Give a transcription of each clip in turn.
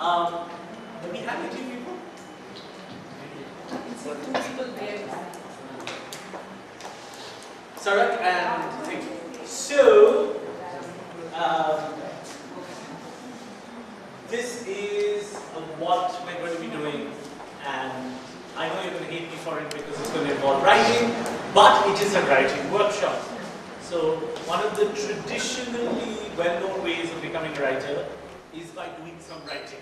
Do we have 18 people? Sarak and Vic. So, this is what we're going to be doing, and I know you're going to hate me for it because it's going to involve writing, but it is a writing workshop. So, one of the traditionally well-known ways of becoming a writer is by doing some writing.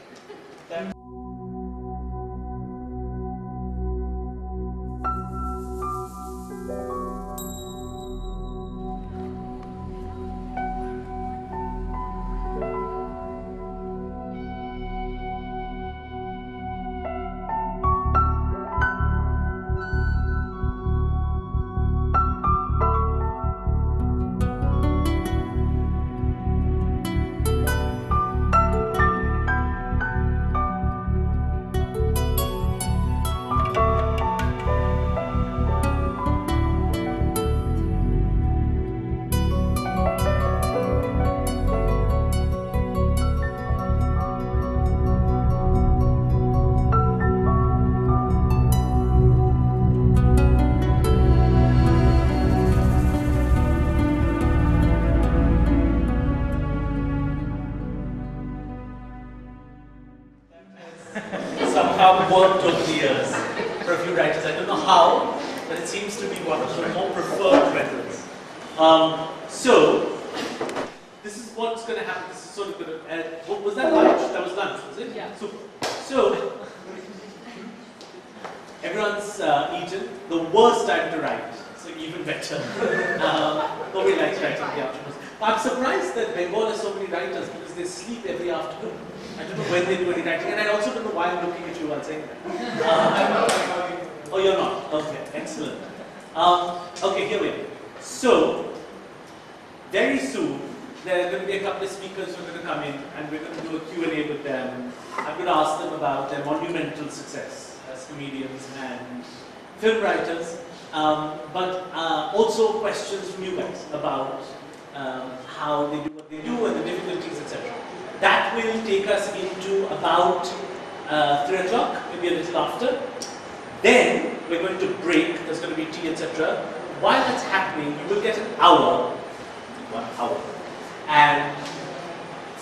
Worked over the years for a few writers. I don't know how, but it seems to be one of the more preferred methods. So, this is what's going to happen. This is sort of going to. Was that lunch? That was lunch, was it? Yeah. Super. So, everyone's eaten. The worst time to write, so even better. Nobody likes writing in the afternoons. I'm surprised that Bengal has so many writers because they sleep every afternoon. I don't know when they do any writing, and I also don't know why I'm looking at you while saying that. Oh, you're not? Okay, excellent. Okay, here we are. So, very soon, there are going to be a couple of speakers who are going to come in, and we're going to do a Q&A with them. I'm going to ask them about their monumental success as comedians and film writers, but also questions from you guys about how they do what they do and the difficulties, etc. That will take us into about 3 o'clock, maybe a little after. Then we're going to break, there's going to be tea, etc. While that's happening, you will get an hour, 1 hour. And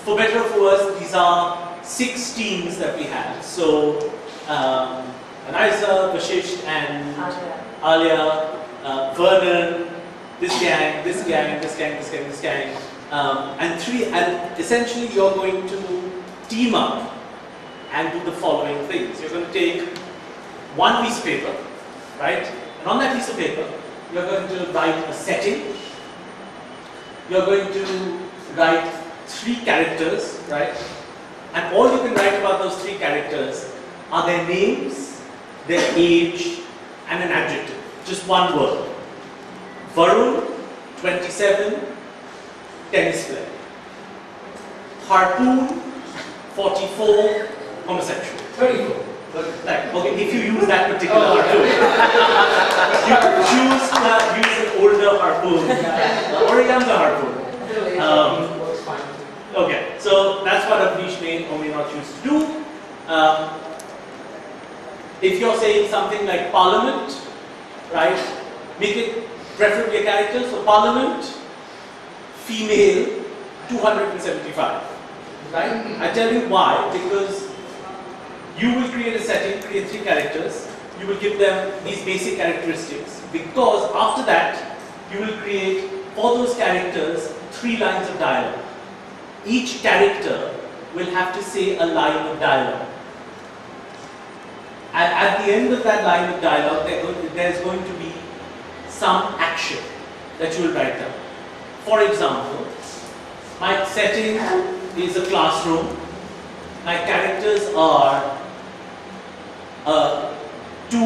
for better or for worse, these are 6 teams that we have. So, Anaiza, Vashish, and Alia, Vernon, this gang, this gang, this gang, this gang, this gang. And essentially you're going to team up and do the following things. You're going to take one piece of paper, right? And on that piece of paper, you're going to write a setting. You're going to write 3 characters, right? And all you can write about those 3 characters are their names, their age, and an adjective. Just one word. Varun, 27, tennis player. Harpoon, 44, homosexual. 34. Like, okay, if you use that particular harpoon, you could choose to use an older harpoon or a younger harpoon. Okay, so that's what Avnish may or may not choose to do. If you're saying something like Parliament, right, make it preferably a character. So Parliament, female, 275. Right? I tell you why, because you will create a setting, create 3 characters, you will give them these basic characteristics, because after that, you will create, for those characters, 3 lines of dialogue. Each character will have to say a line of dialogue. And at the end of that line of dialogue, there's going to be some action that you will write down. For example, my setting is a classroom. My characters are 2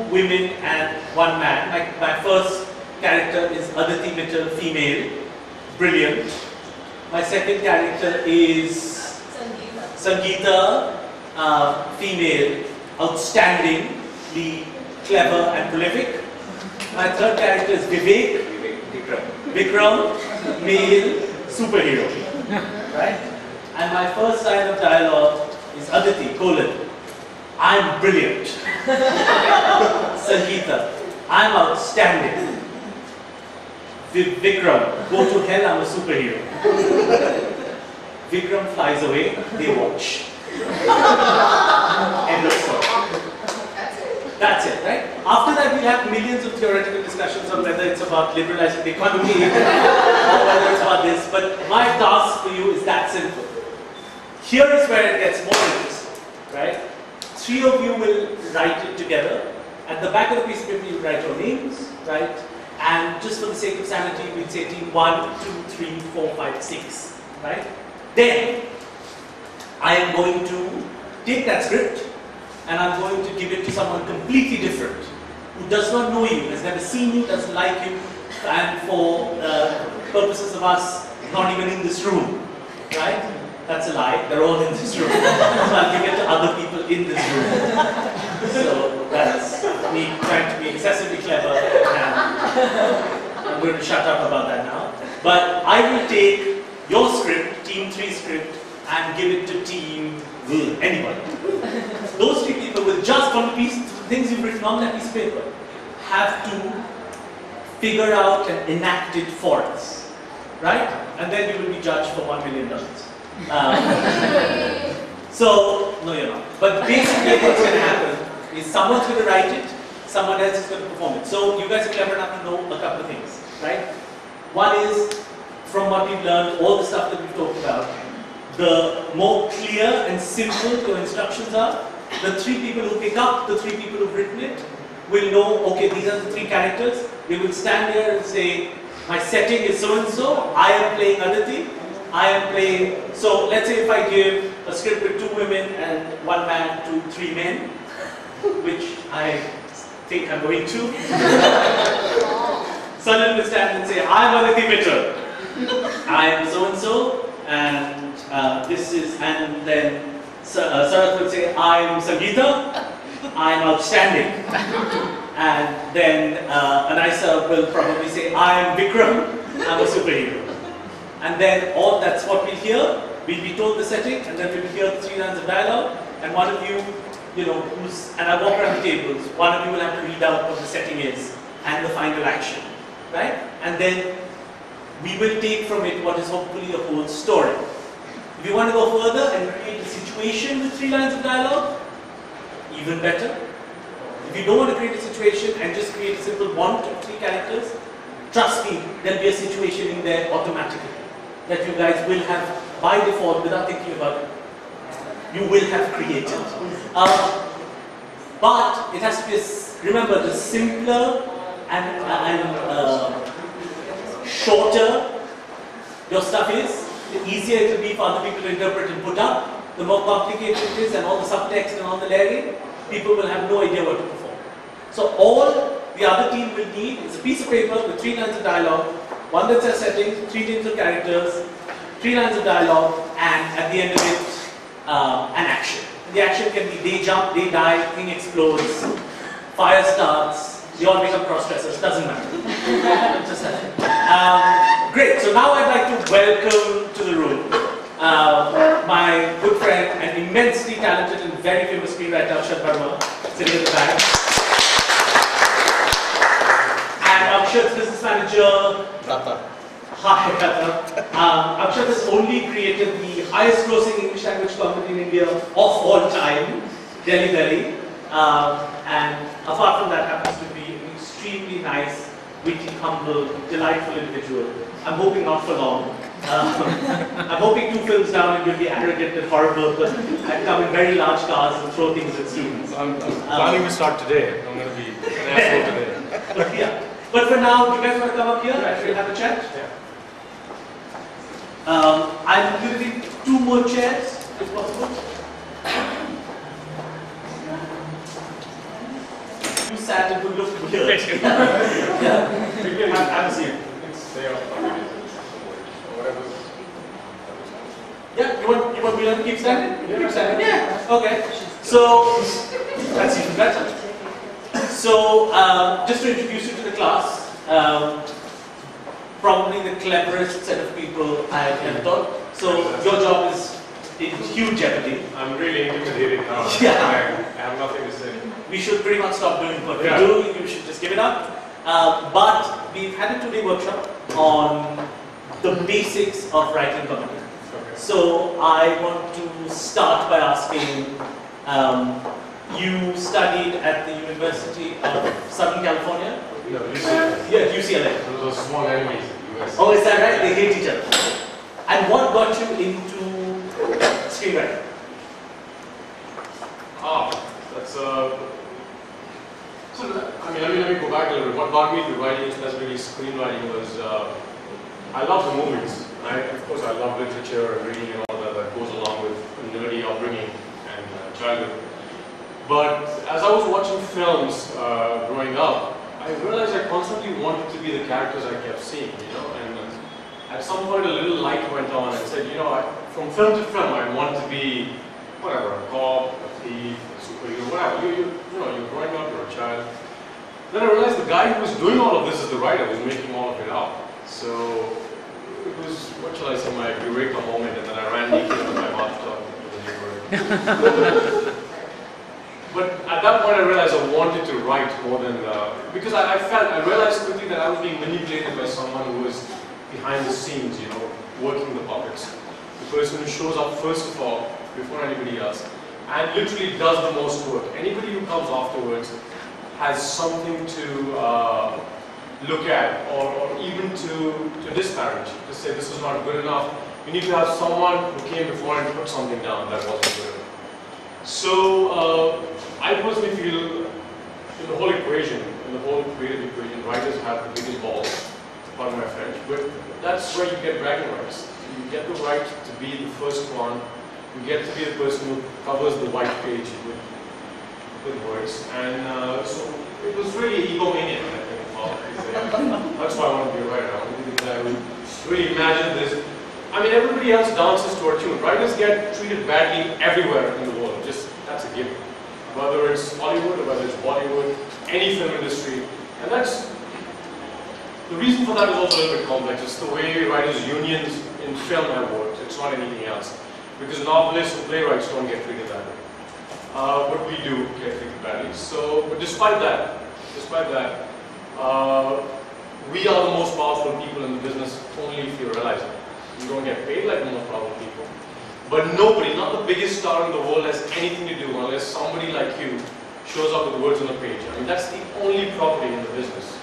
women and 1 man. My first character is Aditi Mittal, female, brilliant. My second character is Sangeeta, female, outstandingly clever and prolific. My third character is Vikram, male, superhero. Right? And my first line of dialogue is Aditi, I'm brilliant. Sangeeta, I'm outstanding. Vikram, go to hell, I'm a superhero. Vikram flies away, they watch. End of story. That's it, right? After that, we'll have millions of theoretical discussions on whether it's about liberalizing the economy or whether it's about this. But my task for you is that simple. Here is where it gets more interesting, right? 3 of you will write it together. At the back of the piece of paper, you write your names, right? And just for the sake of sanity, we'll say team 1, 2, 3, 4, 5, 6, right? Then, I am going to take that script and I'm going to give it to someone completely different who does not know you, has never seen you, doesn't like you, and for purposes of us, not even in this room, right? That's a lie, they're all in this room. So I'll give it to other people in this room. So that's me trying to be excessively clever, and I'm going to shut up about that now. But I will take your script, team 3 script, and give it to team anybody. Those 3 people will just, from the things you've written on that piece of paper, have to figure out and enact it for us, right? And then you will be judged for $1 million. So, no you're not. But basically what's going to happen is someone's going to write it, someone else is going to perform it. So you guys are clever enough to know a couple of things, right? One is, from what we've learned, all the stuff that we've talked about, the more clear and simple your instructions are, the 3 people who pick up, the 3 people who've written it, will know, okay, these are the 3 characters. They will stand here and say, my setting is so-and-so, I am playing Aditi, I am playing, so let's say if I give a script with 2 women and 1 man to 3 men, which I think I'm going to, Sunil will stand and say, I'm Aditi Mitchell, I am so-and-so, and this is, and then Sarath will say, I'm Sangeeta, I'm outstanding. And then Anisa will probably say, I'm Vikram, I'm a superhero. And then all that's what we'll hear, we'll be told the setting, and then we'll hear 3 lines of dialogue, and one of you, and I walk around the tables, one of you will have to read out what the setting is, and the final action, right? And then we will take from it what is hopefully a whole story. If you want to go further and create a situation with 3 lines of dialogue, even better. If you don't want to create a situation and just create a simple 1 to 3 characters, trust me, there'll be a situation in there automatically that you guys will have, by default, without thinking about it, you will have created. But it has to be, remember, the simpler and shorter your stuff is, the easier it will be for other people to interpret and put up. The more complicated it is, and all the subtext and all the layering, people will have no idea what to perform. So all the other team will need is a piece of paper with 3 lines of dialogue, one that says settings, 3 names of characters, 3 lines of dialogue, and at the end of it, an action. And the action can be they jump, they die, thing explodes, fire starts, they all become cross-dressers, doesn't matter. Just great, so now I'd like to welcome to the room my good friend and immensely talented and very famous screenwriter, Akshat Verma, sitting at the back. And Akshat's business manager, Tata. Hi, Tata. Akshat has only created the highest grossing English language comedy in India of all time, Delhi Belly. And apart from that, happens to be an extremely nice, witty, humble, delightful individual. I'm hoping not for long. I'm hoping 2 films down and you'll be arrogant and horrible and come in very large cars and throw things at students. I'm planning to start today. I'm going to be an asshole today. But yeah. But for now, you guys want to come up here and we'll have a chat? Yeah. I'm going to need 2 more chairs, if possible. You sat and you looked weird. Yeah. Have a seat. Yeah, you want me to keep standing? Yeah. Keep standing? Yeah. Okay. So, that's even better. So, just to introduce you to the class, probably the cleverest set of people I have ever taught. So, your job is in huge jeopardy. I'm really intimidated now. Yeah. I have nothing to say. We should pretty much stop doing what we Yeah. do. You should just give it up. But we've had a 2-day workshop on the basics of writing comedy. Okay. So I want to start by asking, you studied at the University of Southern California? No, UCLA. Yeah, UCLA. Those are small enemies in the US. Oh, is that right? They hate each other. And what got you into screenwriting? That's so I mean, let me go back a little bit. What got me to writing, specifically screenwriting, was I love the movies. Of course, I love literature and reading and all that goes along with a nerdy upbringing and childhood. But as I was watching films growing up, I realized I constantly wanted to be the characters I kept seeing, you know. And at some point, a little light went on and said, you know, from film to film, I want to be whatever, a cop, a thief, a superhero, whatever. You're growing up, you're a child. Then I realized the guy who was doing all of this is the writer who's making all of it up. So it was, what shall I say, my eureka moment, and then I ran naked with my bathtub to the neighborhood. But at that point I realized I wanted to write more than, because I realized quickly that I was being manipulated by someone who was behind the scenes, you know, working the puppets. The person who shows up first of all, before anybody else, and literally does the most work. Anybody who comes afterwards has something to look at, or even to disparage, to say this is not good enough. You need to have someone who came before and put something down that wasn't good enough. So I personally feel in the whole equation, in the whole creative equation, writers have the biggest balls, pardon my French, but that's where you get bragging rights. You get the right to be the first one. You get to be the person who covers the white page with words. And so it was really egomaniac, I think. That's why I want to be a writer. I want to be the guy who really imagined this. I mean, everybody else dances to our tune. Writers get treated badly everywhere in the world. That's a given. Whether it's Hollywood or whether it's Bollywood, any film industry. And that's, the reason for that is also a little bit complex. It's the way writers' unions in film have worked. It's not anything else. Because novelists and playwrights don't get treated that way. But we do get treated badly. So, but despite that, we are the most powerful people in the business only if you realize it. You don't get paid like the most powerful people. But nobody, not the biggest star in the world, has anything to do unless somebody like you shows up with words on the page. I mean, that's the only property in the business.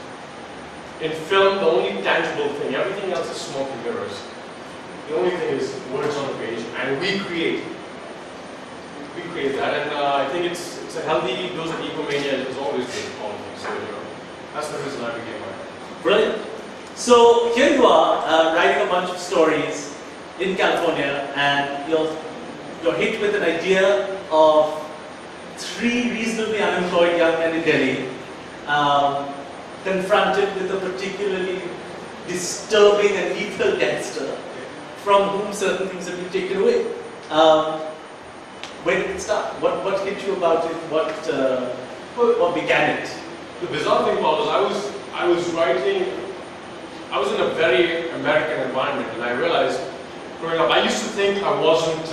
In film, the only tangible thing, everything else is smoke and mirrors. The only thing is words on the page, and we create that. And I think it's a healthy dose of egomania. It was always good quality. So that's the reason I became writer. Brilliant. So here you are, writing a bunch of stories in California, and you're hit with an idea of 3 reasonably unemployed young men in Delhi, confronted with a particularly disturbing and lethal gangster from whom certain things have been taken away. Where did it start? What hit you about it? What began it? The bizarre thing about was I was writing. I was in a very American environment, and I realized growing up, I used to think I wasn't.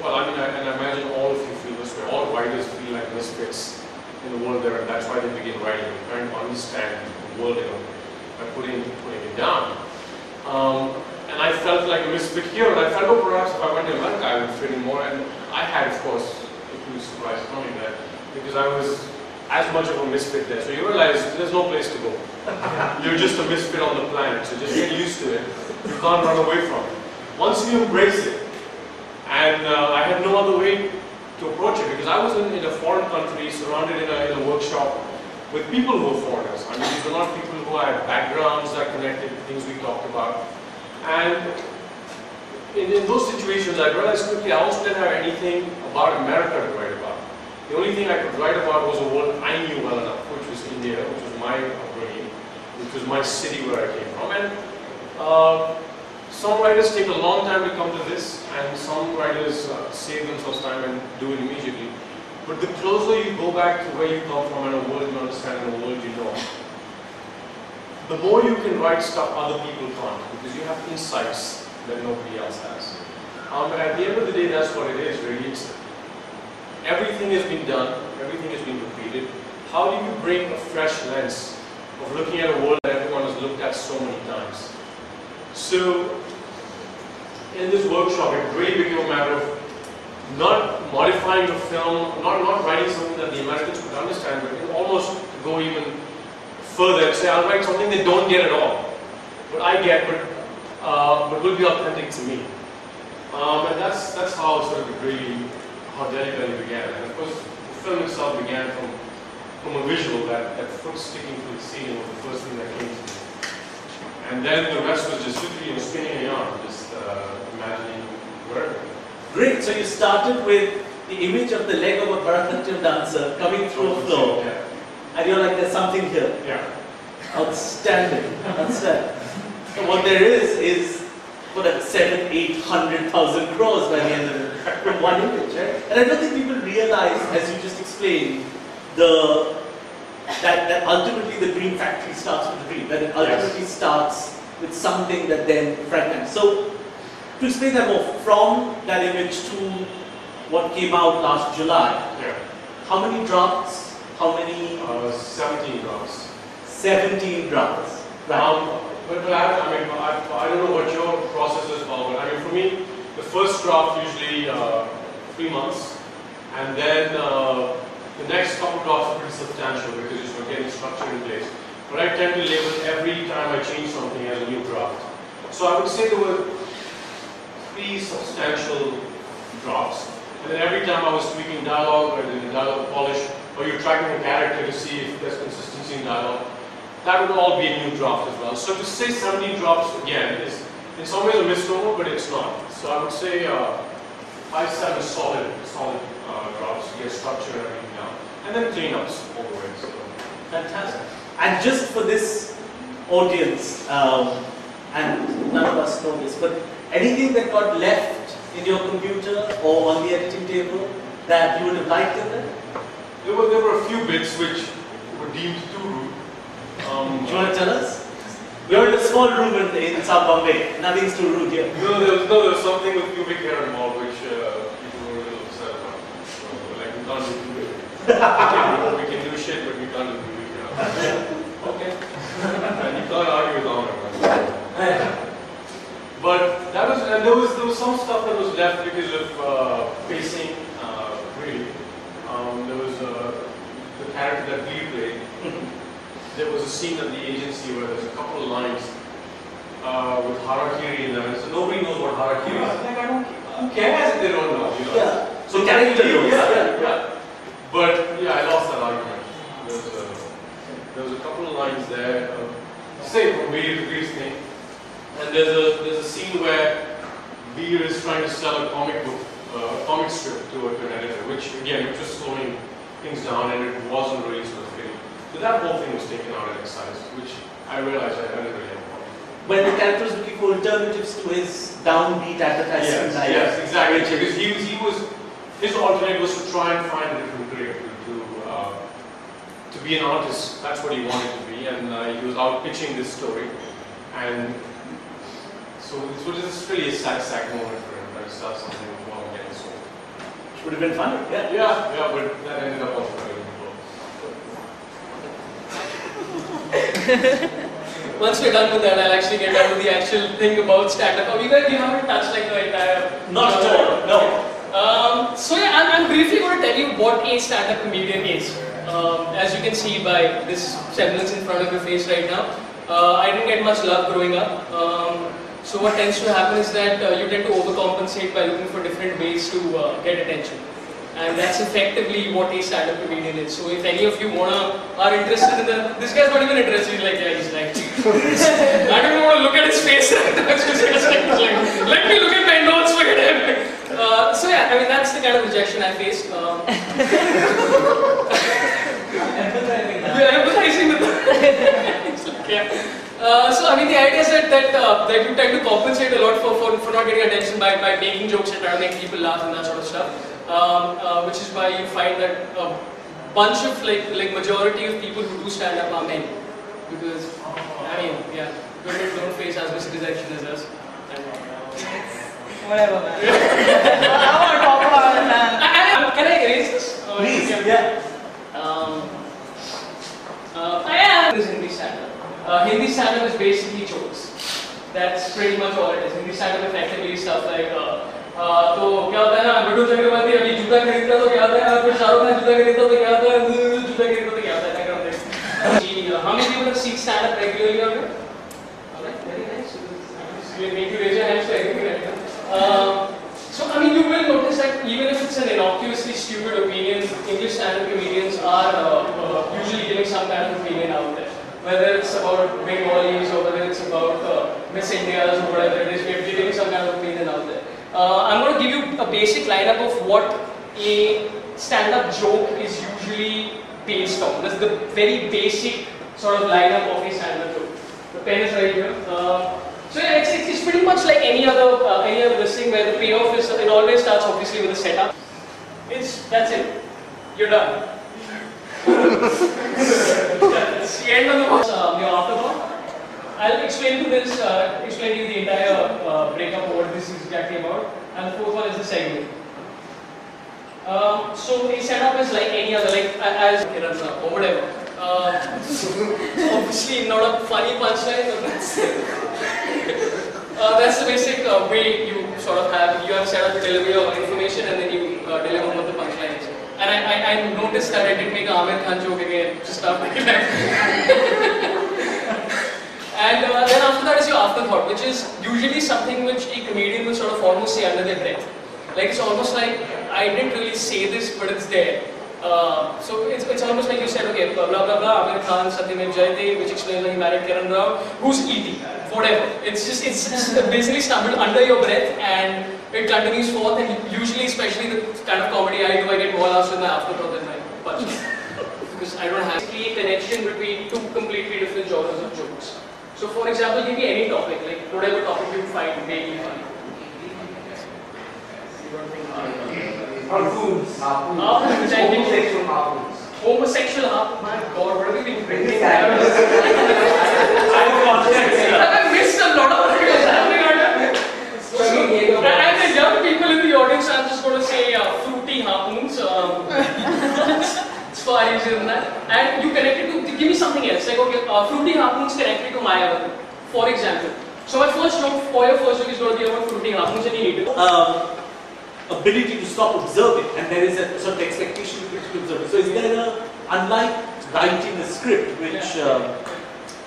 Well, I mean, and I imagine all of you feel this way. All writers feel like misfits in the world there, and that's why they begin writing, trying to understand the world, by putting it down. And I felt like a misfit here, and I felt, oh, perhaps if I went to America, I would fit in more. And I had, of course, a huge surprise coming there, because I was as much of a misfit there. So you realize there's no place to go. You're just a misfit on the planet, so just get used to it. You can't run away from it. Once you embrace it, and I had no other way to approach it, because I was in a foreign country, surrounded in a workshop with people who were foreigners. I mean, these were not people who had backgrounds that connected to things we talked about. And in those situations, I realized quickly I also didn't have anything about America to write about. The only thing I could write about was a world I knew well enough, which was India, which was my upbringing, which was my city where I came from. And some writers take a long time to come to this, and some writers save themselves time and do it immediately. But the closer you go back to where you come from and a world you understand and a world you know, the more you can write stuff other people can't, because you have insights that nobody else has. At the end of the day, that's what it is, really. Everything has been done, everything has been repeated. How do you bring a fresh lens of looking at a world that everyone has looked at so many times? So, in this workshop, it really became a matter of not modifying the film, not writing something that the Americans could understand, but almost go even further and say, I'll write something they don't get at all. What I get, but will be authentic to me. And that's how sort of really, how Delhi Belly began. And of course, the film itself began from a visual, that foot sticking to the ceiling was the first thing that came to me. And then the rest was just literally spinning a yarn, just imagining whatever. Great, so you started with the image of the leg of a Bharatanatyam dancer coming through a floor, yeah. And you're like, there's something here. Yeah. Outstanding, outstanding. So what there is for that 700,000-800,000 crores by the end of it, from one image, right? And I don't think people realize, as you just explained, that ultimately the dream factory starts with the dream, that it ultimately starts with something that then fragments. So, to explain that more, from that image to what came out last July, how many drafts? How many? 17 drafts. 17 drafts. Right. But I don't know what your process is, Paul, but I mean, for me, the first draft usually 3 months, and then the next couple drafts are pretty substantial because you're sort of getting structure in place. But I tend to label every time I change something as a new draft. So I would say there were 3 substantial drafts, and then every time I was tweaking dialogue or doing dialogue polish, or you're tracking a character to see if there's consistency in dialogue, that would all be a new draft as well. So to say 17 drafts again is in some ways a misnomer, but it's not. So I would say 5-7 solid drafts to get structure and everything down, and then cleanups all the way. So. Fantastic. And just for this audience, and none of us know this, but anything that got left in your computer or on the editing table that you would have liked in there? There were a few bits which were deemed too rude. Do you want to tell us? You're in a small room in South Bombay. Nothing's too rude here. No, there was something with pubic hair involved which people were a little upset about. So, like, we can't do pubic hair. We can do shit, but we can't do pubic hair. Okay. And you can't argue with honor. But that was, and there was some stuff that was left because of pacing. Really, there was the character that we played. There was a scene at the agency where there's a couple of lines with harakiri in them, and so nobody knows what harakiri is. Like, who cares if they don't know? You know? Yeah. So character knows. Yeah. But yeah, I lost that argument. There was a couple of lines there. Same from Veer's thing. And there's a scene where Veer is trying to sell a comic book, comic strip to an editor, which was slowing things down, and it wasn't really sort of fitting. So that whole thing was taken out and excised, which I realized I didn't really have a problem. When the character was looking for alternatives to his downbeat advertising. Yes, exactly. Because his alternate was to try and find a different career, to be an artist. That's what he wanted to be, and he was out pitching this story, and so this is really a sad moment for him, trying to start something with one getting sold. Which would have been funny, yeah. Yeah, but that ended up also very Once we're done with that, I'll actually get down to the actual thing about stand-up. You haven't touched like the entire... Not at all, no. So yeah, I'm briefly going to tell you what a stand-up comedian is. As you can see by this semblance in front of your face right now, I didn't get much love growing up. So what tends to happen is that you tend to overcompensate by looking for different ways to get attention. And that's effectively what a stand-up comedian is. So if any of you are interested in this guy's not even interested, he's like, yeah, he's like, I don't even want to look at his face. That's disgusting. He's like, let me look at my notes, look at him. So yeah, I mean, that's the kind of rejection I faced. Empathizing with that. Yeah. So I mean, the idea is that you tend to compensate a lot for not getting attention by making jokes and trying to make people laugh and that sort of stuff. Which is why you find that a bunch of like majority of people who do stand up are men, because I mean, yeah, women don't face as much rejection as us. Whatever, man. I want to talk about it, man. Can I erase this? Please, yeah. This Hindi stand-up. Hindi stand-up is basically jokes. That's pretty much all it is. Hindi stand-up effectively is stuff like तो क्या होता है ना बिट्टू चक्रवर्ती अभी जूता खरीदता तो क्या होता है फिर शाहरुख खान जूता खरीदता तो क्या होता है जूता खरीदता तो क्या होता है how many people have seen stand-up regularly out there? Alright, very nice. We'll make you raise your hands for everything right now. So I mean you will notice that even if it's an innocuously stupid opinion, English stand-up comedians are usually giving some kind of opinion out there. Whether it's about Bengalis or whether it's about Miss Indias or whatever it is, we're giving some kind of opinion out there. I'm going to give you a basic lineup of what a stand-up joke is usually based on. That's the very basic sort of lineup of a stand-up joke. The pen is right here. So yeah, it's pretty much like any other listing where the payoff is, it always starts obviously with a setup. That's it. You're done. That's the end of the box. Your afterthought. I'll explain to you the entire breakup of what this is exactly about, and the fourth one is the segment. So a setup is like any other, like as or whatever. Obviously not a funny punchline, but that's the basic way you sort of have. You have set up the delivery of information, and then you deliver what the punchline is. And I noticed that I didn't make an Avid Khan joke again, just start making that. And then after that is your afterthought, which is usually something which a comedian will sort of almost say under their breath. Like it's almost like, I didn't really say this, but it's there. So it's almost like you said, okay, blah blah blah, Amir Khan, Satyam Jayate, which explains why he married Kiran Rao, who's E.T., whatever. It's just basically stumbled under your breath and it continues forth, and usually, especially the kind of comedy I do, I get more laughs with my afterthought than my punchline. Because I don't have a connection between two completely different genres of jokes. So for example, give me any topic, like whatever topic you find vaguely funny. Harpoons. Homosexual harpoons. Homosexual harpoons. My God, what have you been drinking? Have I missed a lot of things happening on that? And the young people in the audience, I'm just going to say fruity harpoons. It's far easier than that. And you connect it to, give me something else. Like, okay, fruity harpoons connected to Mayavati, for example. So my first joke, for your first joke is going to be about fruity harpoons, and you need to. Ability to stop observing, and there is a sort of expectation to observe. So is there a, unlike writing a script, which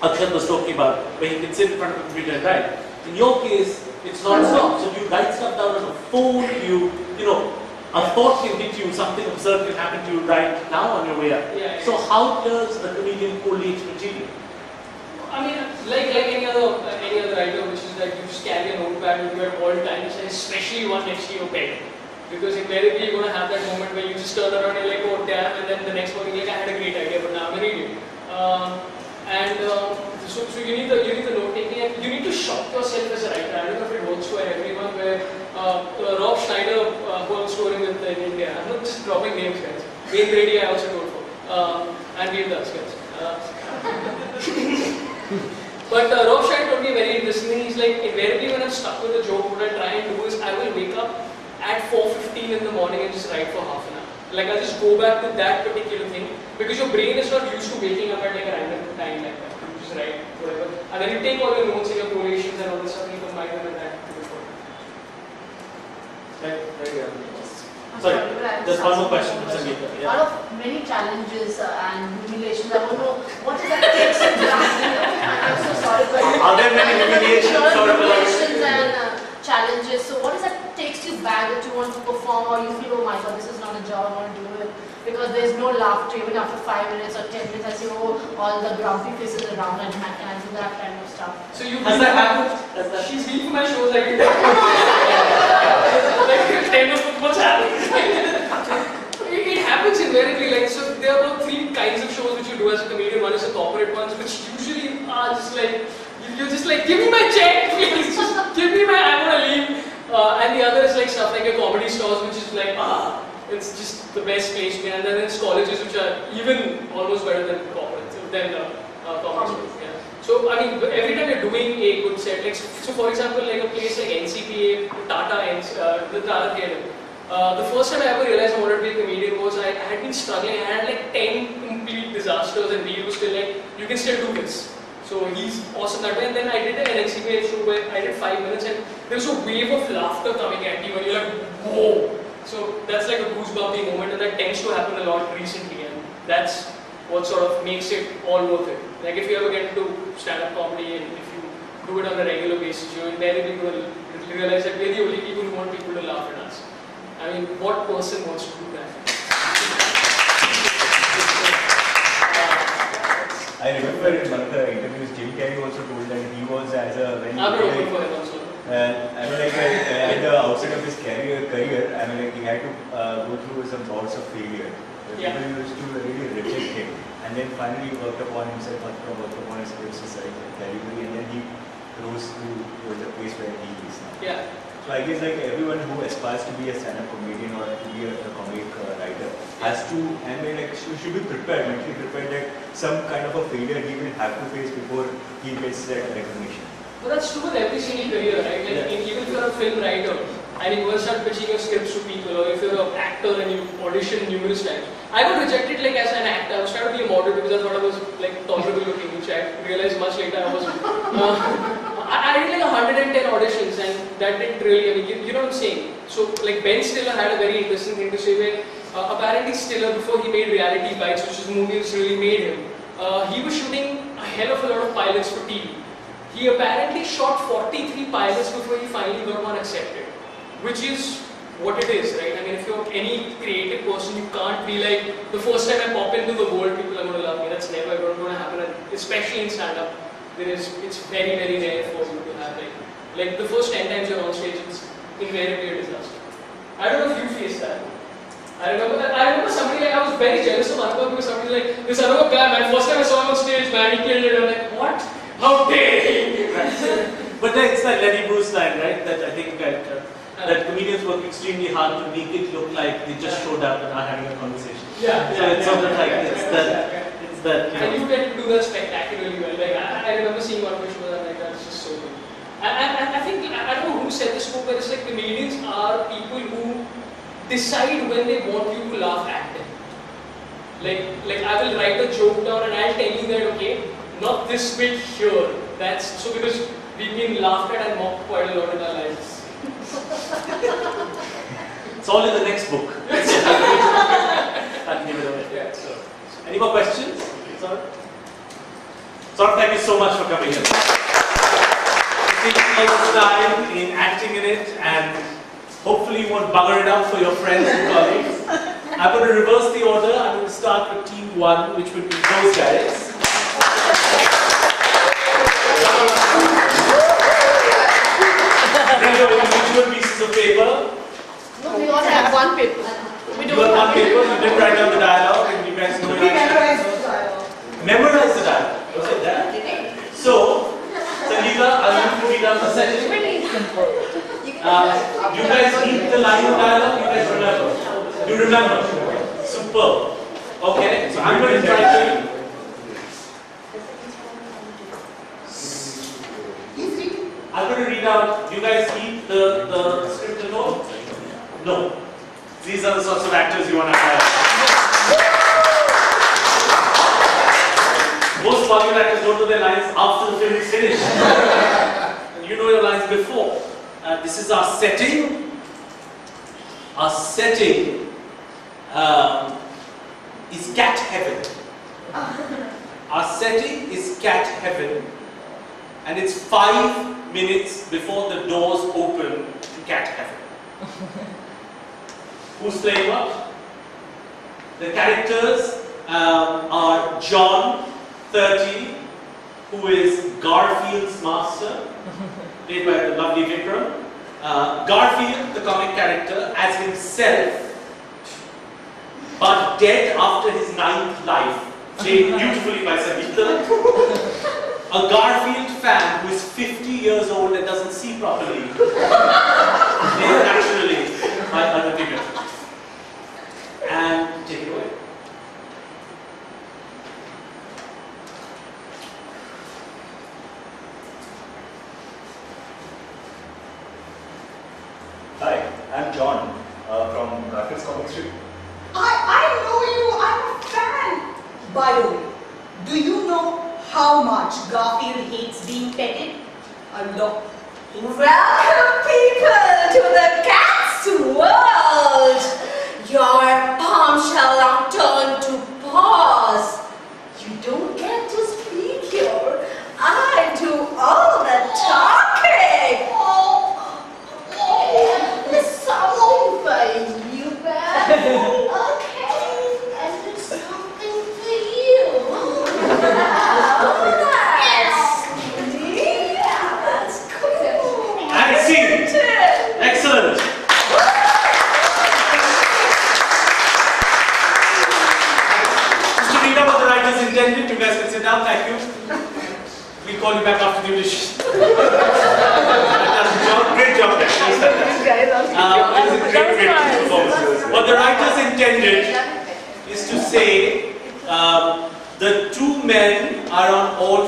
Akshat was talking about, where you can sit in front of a computer and write, in your case, it's not so. So you write stuff down on a phone, you know, a thought can hit you, something absurd can happen to you right now on your way up. Yeah, so how does a comedian collate material? I mean, like any other writer, which is that you just carry a notepad with you at all times, and especially one next to your bed. Because invariably you're going to have that moment where you just turn around and you're like, oh damn, and then the next morning you're like, I had a great idea, but now I'm reading it. So you need the note taking, and you need to shock yourself as a writer. I don't know if it works for everyone, where Rob Schneider works scoring with in India. I'm not just dropping names, guys. Wayne Brady I also wrote for, and We've Done, guys. But Rob Schneider told me a very interesting thing. He's like, invariably when I'm stuck with a joke, what I try and do is I will wake up at 4:15 in the morning and just write for half an hour. Like I'll just go back to that particular thing, because your brain is not used to waking up at like a random time like that. You just write whatever, and then you take all your notes and your correlations and all this stuff and you combine them with that. Sorry, there's one more question from Sangeeta. Yeah. Out of many challenges and humiliations, I want to know what is that takes you back? I'm so sorry, but are there many humiliations and challenges? So what is that takes you back that you want to perform, or you feel, oh my God, this is not a job, I want to do it? Because there's no laughter even after 5 minutes or 10 minutes. I see all the grumpy faces around, and can I do that kind of stuff? So you has that happened? She's been for my shows like 10 of what's happening. It happens invariably. Like, so there are about 3 kinds of shows which you do as a comedian. One is the corporate ones, which usually are just like, you're just like, give me my check, please, just give me my, I want to leave. And the other is like stuff like your comedy stores, which is like, it's just the best place to be. And then there's colleges which are even almost better than corporate, than comedy stores. Yeah. So I mean, every time you're doing a good set, like so for example, like a place like NCPA, the Tata Theatre. The first time I ever realized I wanted to be a comedian was I had been struggling. I had like 10 complete disasters, and he was still like, you can still do this. So he's awesome that way. And then I did an NCPA show where I did 5 minutes, and there was a wave of laughter coming at you, and you're like, whoa. So that's like a goosebumpy moment, and that tends to happen a lot recently, and that's what sort of makes it all worth it. Like if you ever get into stand-up comedy, and if you do it on a regular basis, you're invariably going to realize that we're the only people who want people to laugh at us. I mean, what person wants to do that? I remember in one of the interviews, Jim Carrey also told that he was as a very I'm rooting for him also. I mean, like at the outset of his career, I mean, like he had to go through some bouts of failure. Yeah. People used to really reject him, and then finally he worked upon himself, worked upon his scripts terribly, and then he rose to the place where he is now. Yeah. So I guess like everyone who aspires to be a stand-up comedian or to be a comic writer has to, and like should be prepared, mentally prepared that some kind of a failure he will have to face before he gets that recognition. But that's true with every single career, right? Like even if you're a film writer and you go start pitching your scripts to people, or if you're an actor and you audition numerous times. I got rejected like as an actor. I was trying to be a model because I thought I was like tolerable looking, which I realized much later I wasn't. I did like 110 auditions, and that didn't really, I mean, you know what I'm saying? So like Ben Stiller had a very interesting thing to say where apparently Stiller, before he made Reality Bites, which is the movie that really made him, he was shooting a hell of a lot of pilots for TV. He apparently shot 43 pilots before he finally got one accepted, which is what it is, right? I mean, if you're any creative person, you can't be like, the first time I pop into the world, people are going to love me. That's never going to happen, and especially in stand-up. It's very, very rare for you to have like the first 10 times you're on stage, it's invariably a disaster. I don't know if you faced that. I remember somebody like, I was very jealous of Anubhav because somebody like, this Anubhav guy, man, first time I saw him on stage, man, he killed it. I'm like, what? How dare he? But it's like Lenny Bruce line, right? That I think that comedians work extremely hard to make it look like they just showed up and are having a conversation. Yeah. So it's sort of like it's that. And you get to do that spectacularly well. Like I remember seeing one of your shows, and like that's just so good. And I think I don't know who said this book, but it's like comedians are people who decide when they want you to laugh at them. Like I will write a joke down and I'll tell you that okay, not this bit here. That's so because we've been laughed at and mocked quite a lot in our lives. It's all in the next book. I'll give it away. Yeah. So, any more questions? Sorry, thank you so much for coming here. Taking all this time in acting in it, and hopefully you won't bugger it up for your friends and colleagues. I'm going to reverse the order. I'm going to start with team 1, which would be those guys. Bring your individual pieces of paper. No, we all have one paper. We You got one paper, you didn't write down the dialogue, and you guys know it. Memorize the dialogue. Was it that? So, Sangeeta, I'll have to read out the sentence. You guys read the line of dialogue, you guys remember. You remember. Superb. Okay, so I'm going to try to. I'm going to read out. You guys read the script alone? No. These are the sorts of actors you want to hire. Most Bollywood actors don't know their lines after the film is finished. And you know your lines before. This is our setting. Our setting is cat heaven. Our setting is cat heaven. And it's 5 minutes before the doors open to cat heaven. Who's playing what? The characters are John, 30, who is Garfield's master, played by the lovely Vikram. Garfield, the comic character, as himself, but dead after his 9th life, played beautifully by Sangeeta. A Garfield fan who is 50 years old and doesn't see properly, played naturally by other figure. And take it away. I'm John from Garfield's comic strip. I know you. I'm a fan. By the way, do you know how much Garfield hates being petted? A lot. Welcome, people, to the cat's world. Your palm shall now turn to paws. You don't get to speak here. I do all the talking. There's something for you, man. Okay, and there's something for you. Yes. Yeah, that's cool. I see. Excellent. Just to read out what the writers intended, you guys can sit down, thank you. We'll call you back after the audition. Great job, guys. It was a great performance. What the writers intended is to say the two men are on all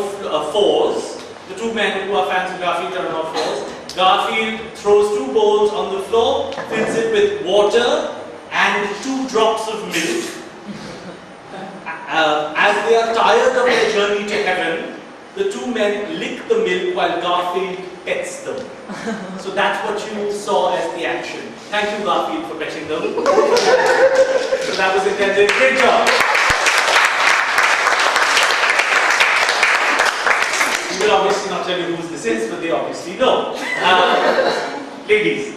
fours. The two men who are fans of Garfield are on all fours. Garfield throws 2 bowls on the floor, fills it with water and 2 drops of milk. As they are tired of their journey to heaven, the 2 men lick the milk while Garfield pets them. So that's what you saw as the action. Thank you, Garfield, for petting them. So that was intended. Great job. We will obviously not tell you who this is, but they obviously know. Ladies.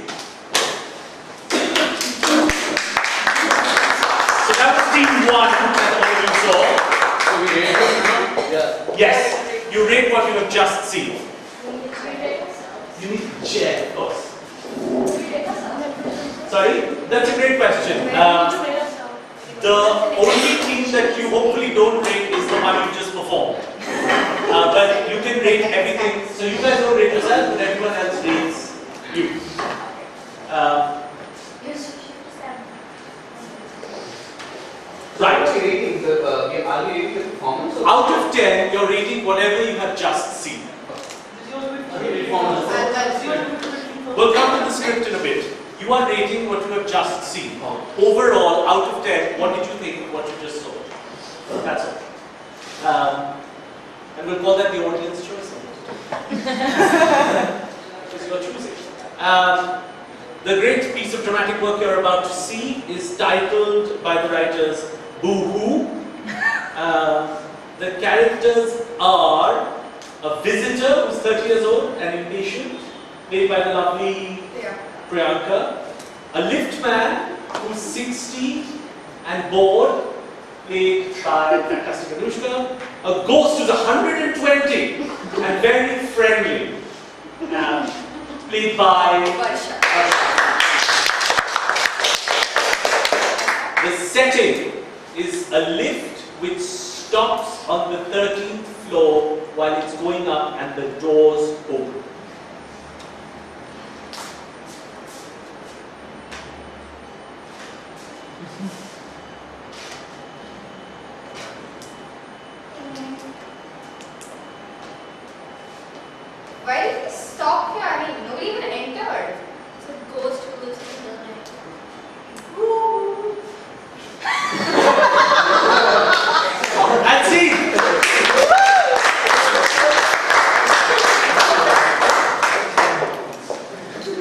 So that was team 1 that all of you saw. So we rate it now? Yes, you rate what you have just seen. You need to check, of course. Sorry? That's a great question. The only team that you hopefully don't rate is the one you just performed. But you can rate everything. So you guys don't rate yourself, but everyone else rates you. Right. Are we rating the performance? Out of 10, you're rating whatever you have just seen. We'll come to the script in a bit. You are rating what you have just seen. Overall, out of 10, what did you think of what you just saw? That's all. And we'll call that the audience choice. Because you're choosing. The great piece of dramatic work you're about to see is titled by the writers Boo-Hoo. The characters are a visitor who's 30 years old and impatient, played by the lovely Priyanka. A lift man who's 60 and bored, played by fantastic Anushka. A ghost who's 120 and very friendly, played by Varsha. The setting is a lift which stops on the 13th floor while it's going up and the doors open. Why did we stop here? I mean, nobody even entered. It's a ghost who lives in the night. And see!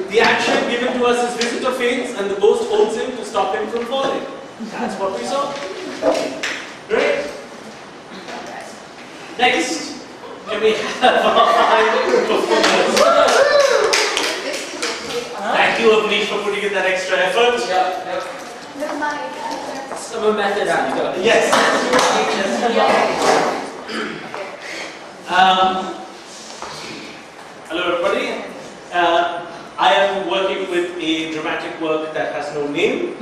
The action given to us is visitor faints and the ghost holds him to stop him from falling. That's what we saw. Great. Next, can we have our performance? Thank you, Avnish, for putting in that extra effort. Some method actor. Yes. Hello, everybody. I am working with a dramatic work that has no name.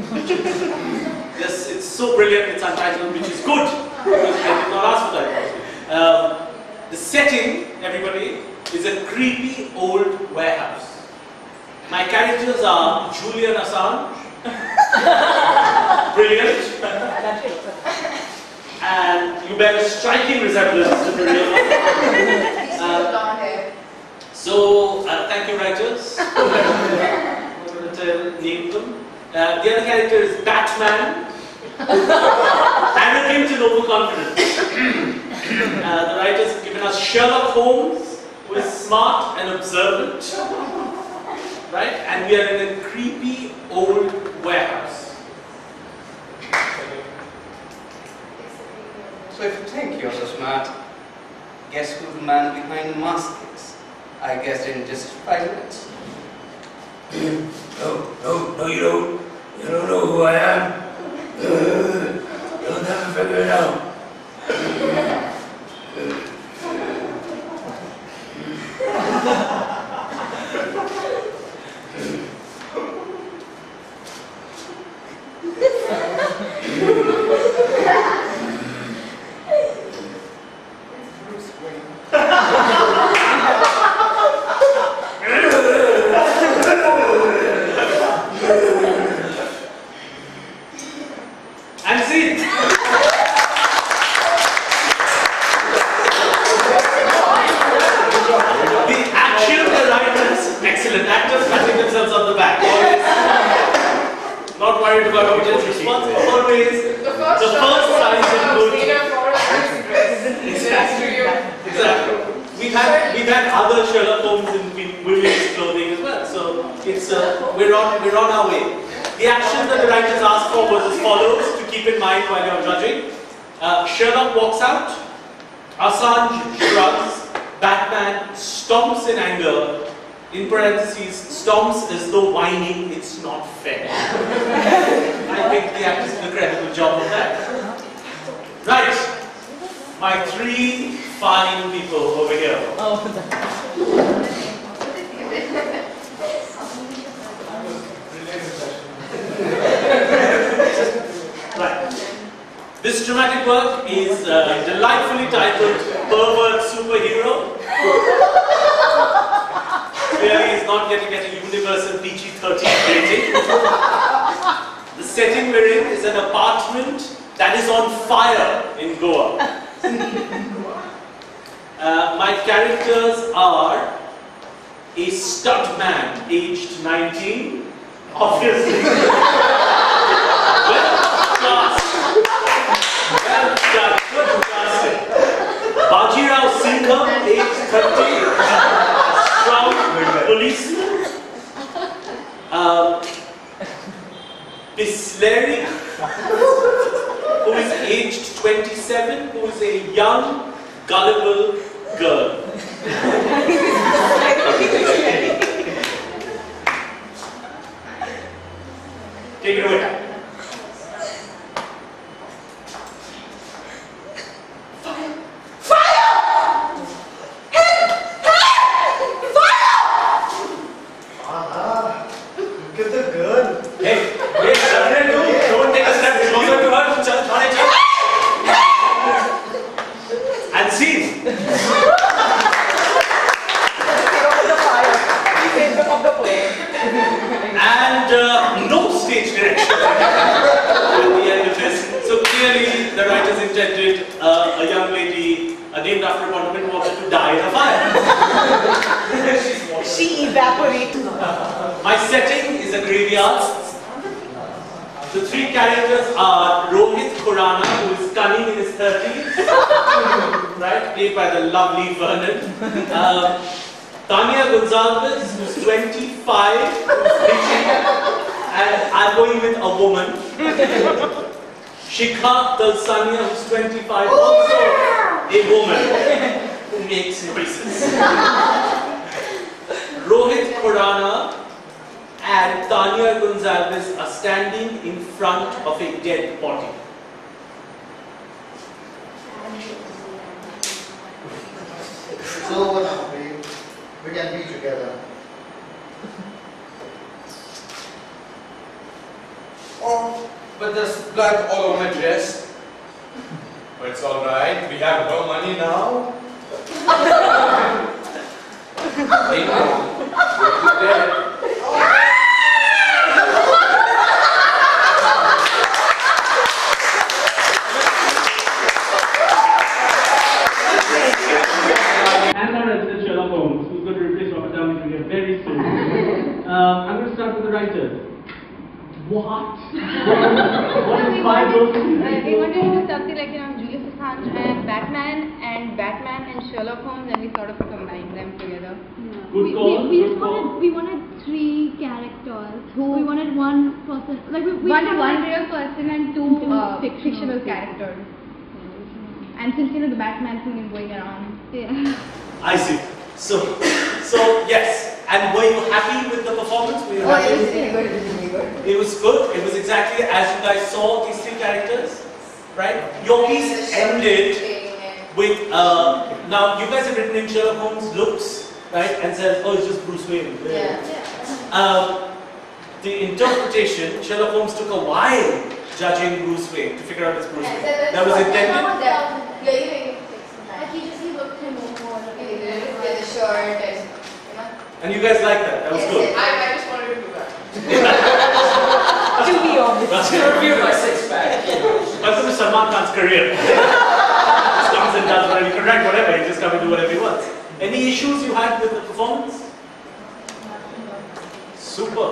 Yes, it's so brilliant, it's untitled, which is good, because I did not ask for that. The setting, everybody, is a creepy old warehouse. My characters are Julian Assange, brilliant, and you bear a striking resemblance to the real one. So, thank you, writers. I'm going to name them. The other character is Batman. Arrogant and overconfident. The writer's given us Sherlock Holmes, who is smart and observant. Right? And we are in a creepy old warehouse. So if you think you're so smart, guess who the man behind the mask is? I guessed in just 5 minutes. No, you don't. You don't know who I am. You'll never figure it out. And see, the action the writers, excellent actors patting themselves on the back. Always not worried about audience response. Always The first signs of good. Exactly. Exactly. We've had other Sherlock Holmes in women's clothing as well. So it's we're on our way. The action that the writers asked for was as follows, to keep in mind while you're judging. Sherlock walks out, Assange shrugs, Batman stomps in anger, in parentheses, stomps as though whining, it's not fair. I think the actors did a credible job of that. Right, my 3 fine people over here. Right. This dramatic work is delightfully titled Pervert Superhero. Clearly is not going to get a universal PG-13 rating. The setting we're in is an apartment that is on fire in Goa. My characters are a stuntman aged 19, obviously. Well done, good casting. Bajirao Singham, age 30, strong policeman. Bisleri, who is aged 27, who is a young, gullible girl. Take it away. My setting is a graveyard. The 3 characters are Rohit Khurana, who is cunning in his 30s, right, played by the lovely Vernon. Tanya Gonzalez, who's 25, and I'm going with a woman. Shikha Dalsania, who's 25, also a woman who makes noises. Rohit Khurana and Tanya Gonzalez are standing in front of a dead body. So now we can be together. Oh, but there's blood all over my dress. But it's alright, we have no money now. And our resident Sherlock Holmes, who's going to replace Robert Downey Jr. very soon. I'm going to start with the writers. What? What inspired those two? We wanted to do something like, Julius Assange and Batman and Sherlock Holmes, and we sort of combined them together. Good call. We wanted 3 characters. We wanted one person, like we One real person and 2 fictional characters. And since the Batman thing is going around. Yeah. I see. So yes. And were you happy with the performance? Were you happy? It was really good. It was really good. It was good. It was exactly as you guys saw these 3 characters, right? Your piece ended with now you guys have written in Sherlock Holmes looks, right, and says, oh, it's just Bruce Wayne. Yeah. The interpretation, Sherlock Holmes took a while judging Bruce Wayne to figure out it's Bruce Wayne. That was intended. Like he looked him more. With the shirt and And you guys liked that. That was good. I just wanted to do that. To be honest. To review my 6-pack. Welcome to Salman Khan's career. Just comes and does whatever he can write, whatever. He just come and do whatever he wants. Any issues you had with the performance? Super.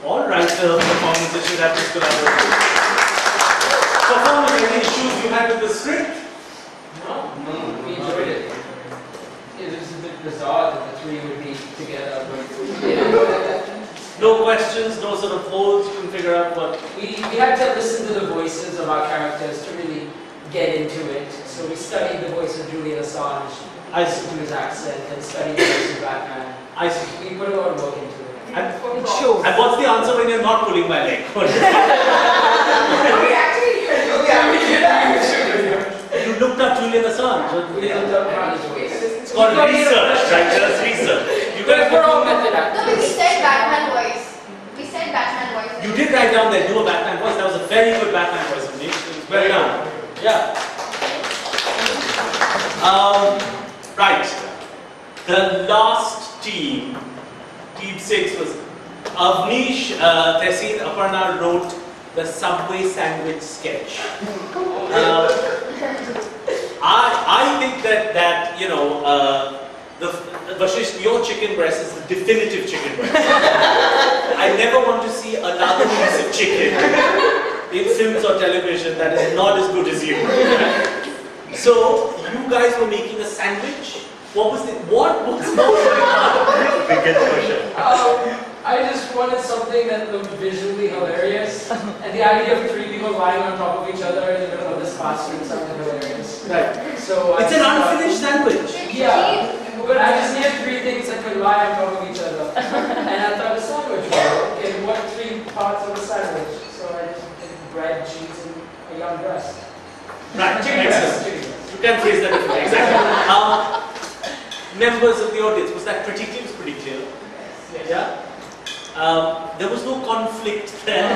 All writer performances should have this collaboration. Performance, any issues you had with the script? No, we enjoyed it. It was a bit bizarre that the 3 would be together, but No questions, no sort of holes you can figure out, but we had to listen to the voices of our characters to really get into it. So we studied the voice of Julian Assange, I see. listened to his accent, and studied the voice of Batman. I see. We put a lot of work into it. And, It shows. and what's the answer when you're not pulling my leg? You looked up Julian Assange. It's called research, right? Just research. You guys We're all method No, actors. we said Batman voice. We said Batman voice. You did write down that do a Batman voice. That was a very good Batman voice, Manish. It was well done. Yeah. Right. The last team, Team 6, was Avnish, Tehseen, Aparna wrote the Subway sandwich sketch. I think that Vashish, your chicken breast is the definitive chicken breast. I never want to see another piece of chicken in films or television that is not as good as you. So you guys were making a sandwich. What was Biggest question. I just wanted something that looked visually hilarious, and the idea of 3 people lying on top of each other in the middle of this classroom sounded hilarious. Right. So It's an unfinished sandwich. Yeah, but I just needed 3 things that could lie on top of each other, and I thought a sandwich. Okay, what 3 parts of a sandwich? So I just did bread, cheese, and a young breast. Right. Chicken breast. You can phrase that differently. Exactly. Members of the audience, was that pretty clear? It was pretty clear. Yes. Yeah. There was no conflict there.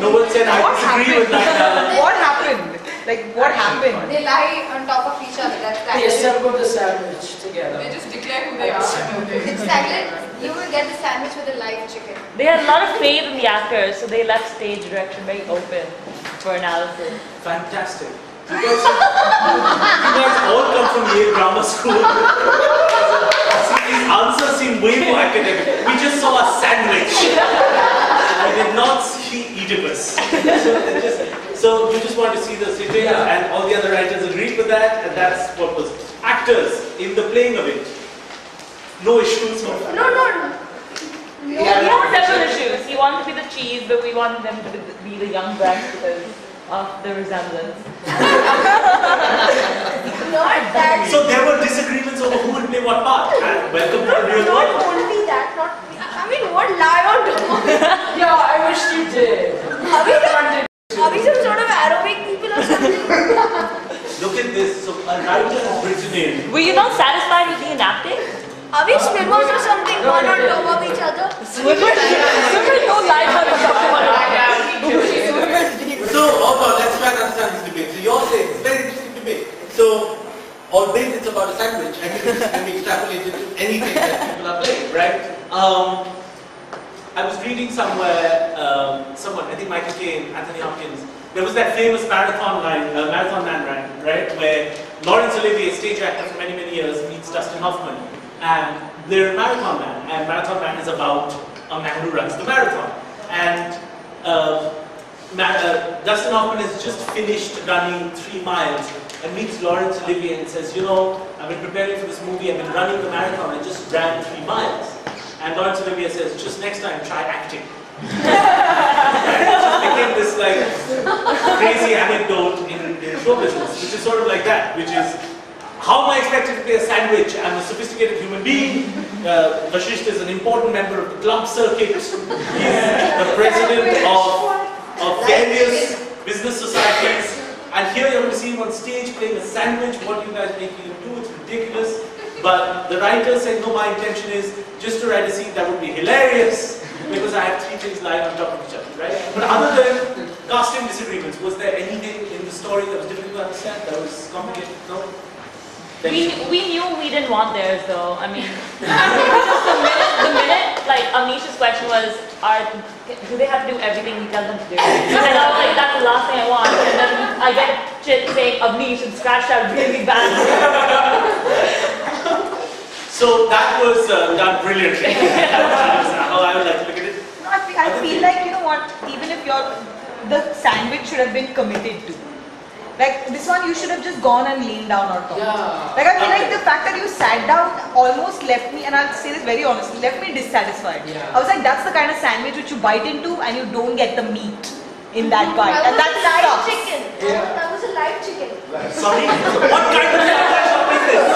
No one said I disagree with that. What happened? Like, what happened? They lie on top of each other. That's They that. assembled the sandwich together. They just declare who they are. It's Staglet. You will get the sandwich with a live chicken. They had a lot of faith in the actors, so they left stage direction very open for analysis. Fantastic. You guys all come from Yale Grammar School. See, these answers seem way more academic. We just saw a sandwich. We did not see Oedipus. So you just want to see the details, and all the other writers agreed with that, and that's what was. Actors, in the playing of it, no issues. No. We had several issues. He wanted to be the cheese, but we wanted them to be the young breast because of the resemblance. Not that. So there were disagreements over who would play what part. Welcome to the real Not world. only that, I mean, what lie on top? Yeah, I wish you did. Are we some sort of aerobic people or something? Look at this. So a writer has written in. Were you not satisfied with the enacting? Are we swimmers or something? One on top of each other? Swimmers don't lie on top of one another. So, let's try to understand this debate. So you're saying it's a very interesting debate. So, always it's about a sandwich, and it can be extrapolated to anything that people are playing, right? I was reading somewhere, someone, I think Michael Caine, Anthony Hopkins, there was that famous marathon man rhyme, right? Where Laurence Olivier, stage actor for many, many years, meets Dustin Hoffman, and they're Marathon Man, and Marathon Man is about a man who runs the marathon. and Dustin Hoffman has just finished running 3 miles and meets Laurence Olivier and says, you know, I've been preparing for this movie, I've been running the marathon, I just ran 3 miles. And Laurence Olivier says, just next time, try acting. It just became this like crazy anecdote in show business, which is sort of like that, which is, how am I expected to play a sandwich? I'm a sophisticated human being. Vashisht is an important member of the club circuit. He's the president of various business societies. And here you're going to see him on stage playing a sandwich. What are you guys making him do? It's ridiculous. But the writer said, no, my intention is just to write a scene that would be hilarious because I have 3 things lying on top of each other, right? But other than casting disagreements, was there anything in the story that was difficult to understand, that was complicated? No? We knew we didn't want theirs though. I mean, the minute like Amnish's question was, do they have to do everything we tell them to do? And I was like, that's the last thing I want. And then I get shit saying Amnish and scratched out really bad. So that was done brilliantly. How I would like to look at it. No, I feel like, you know what, even if the sandwich should have been committed to. Like this one, you should have just gone and leaned down on top. Yeah. Like I feel like the fact that you sat down almost left me, and I'll say this very honestly, left me dissatisfied. Yeah. I was like, that's the kind of sandwich which you bite into and you don't get the meat in that bite. And that's live chicken. That was a live chicken. Sorry? What kind of sandwich shop is this?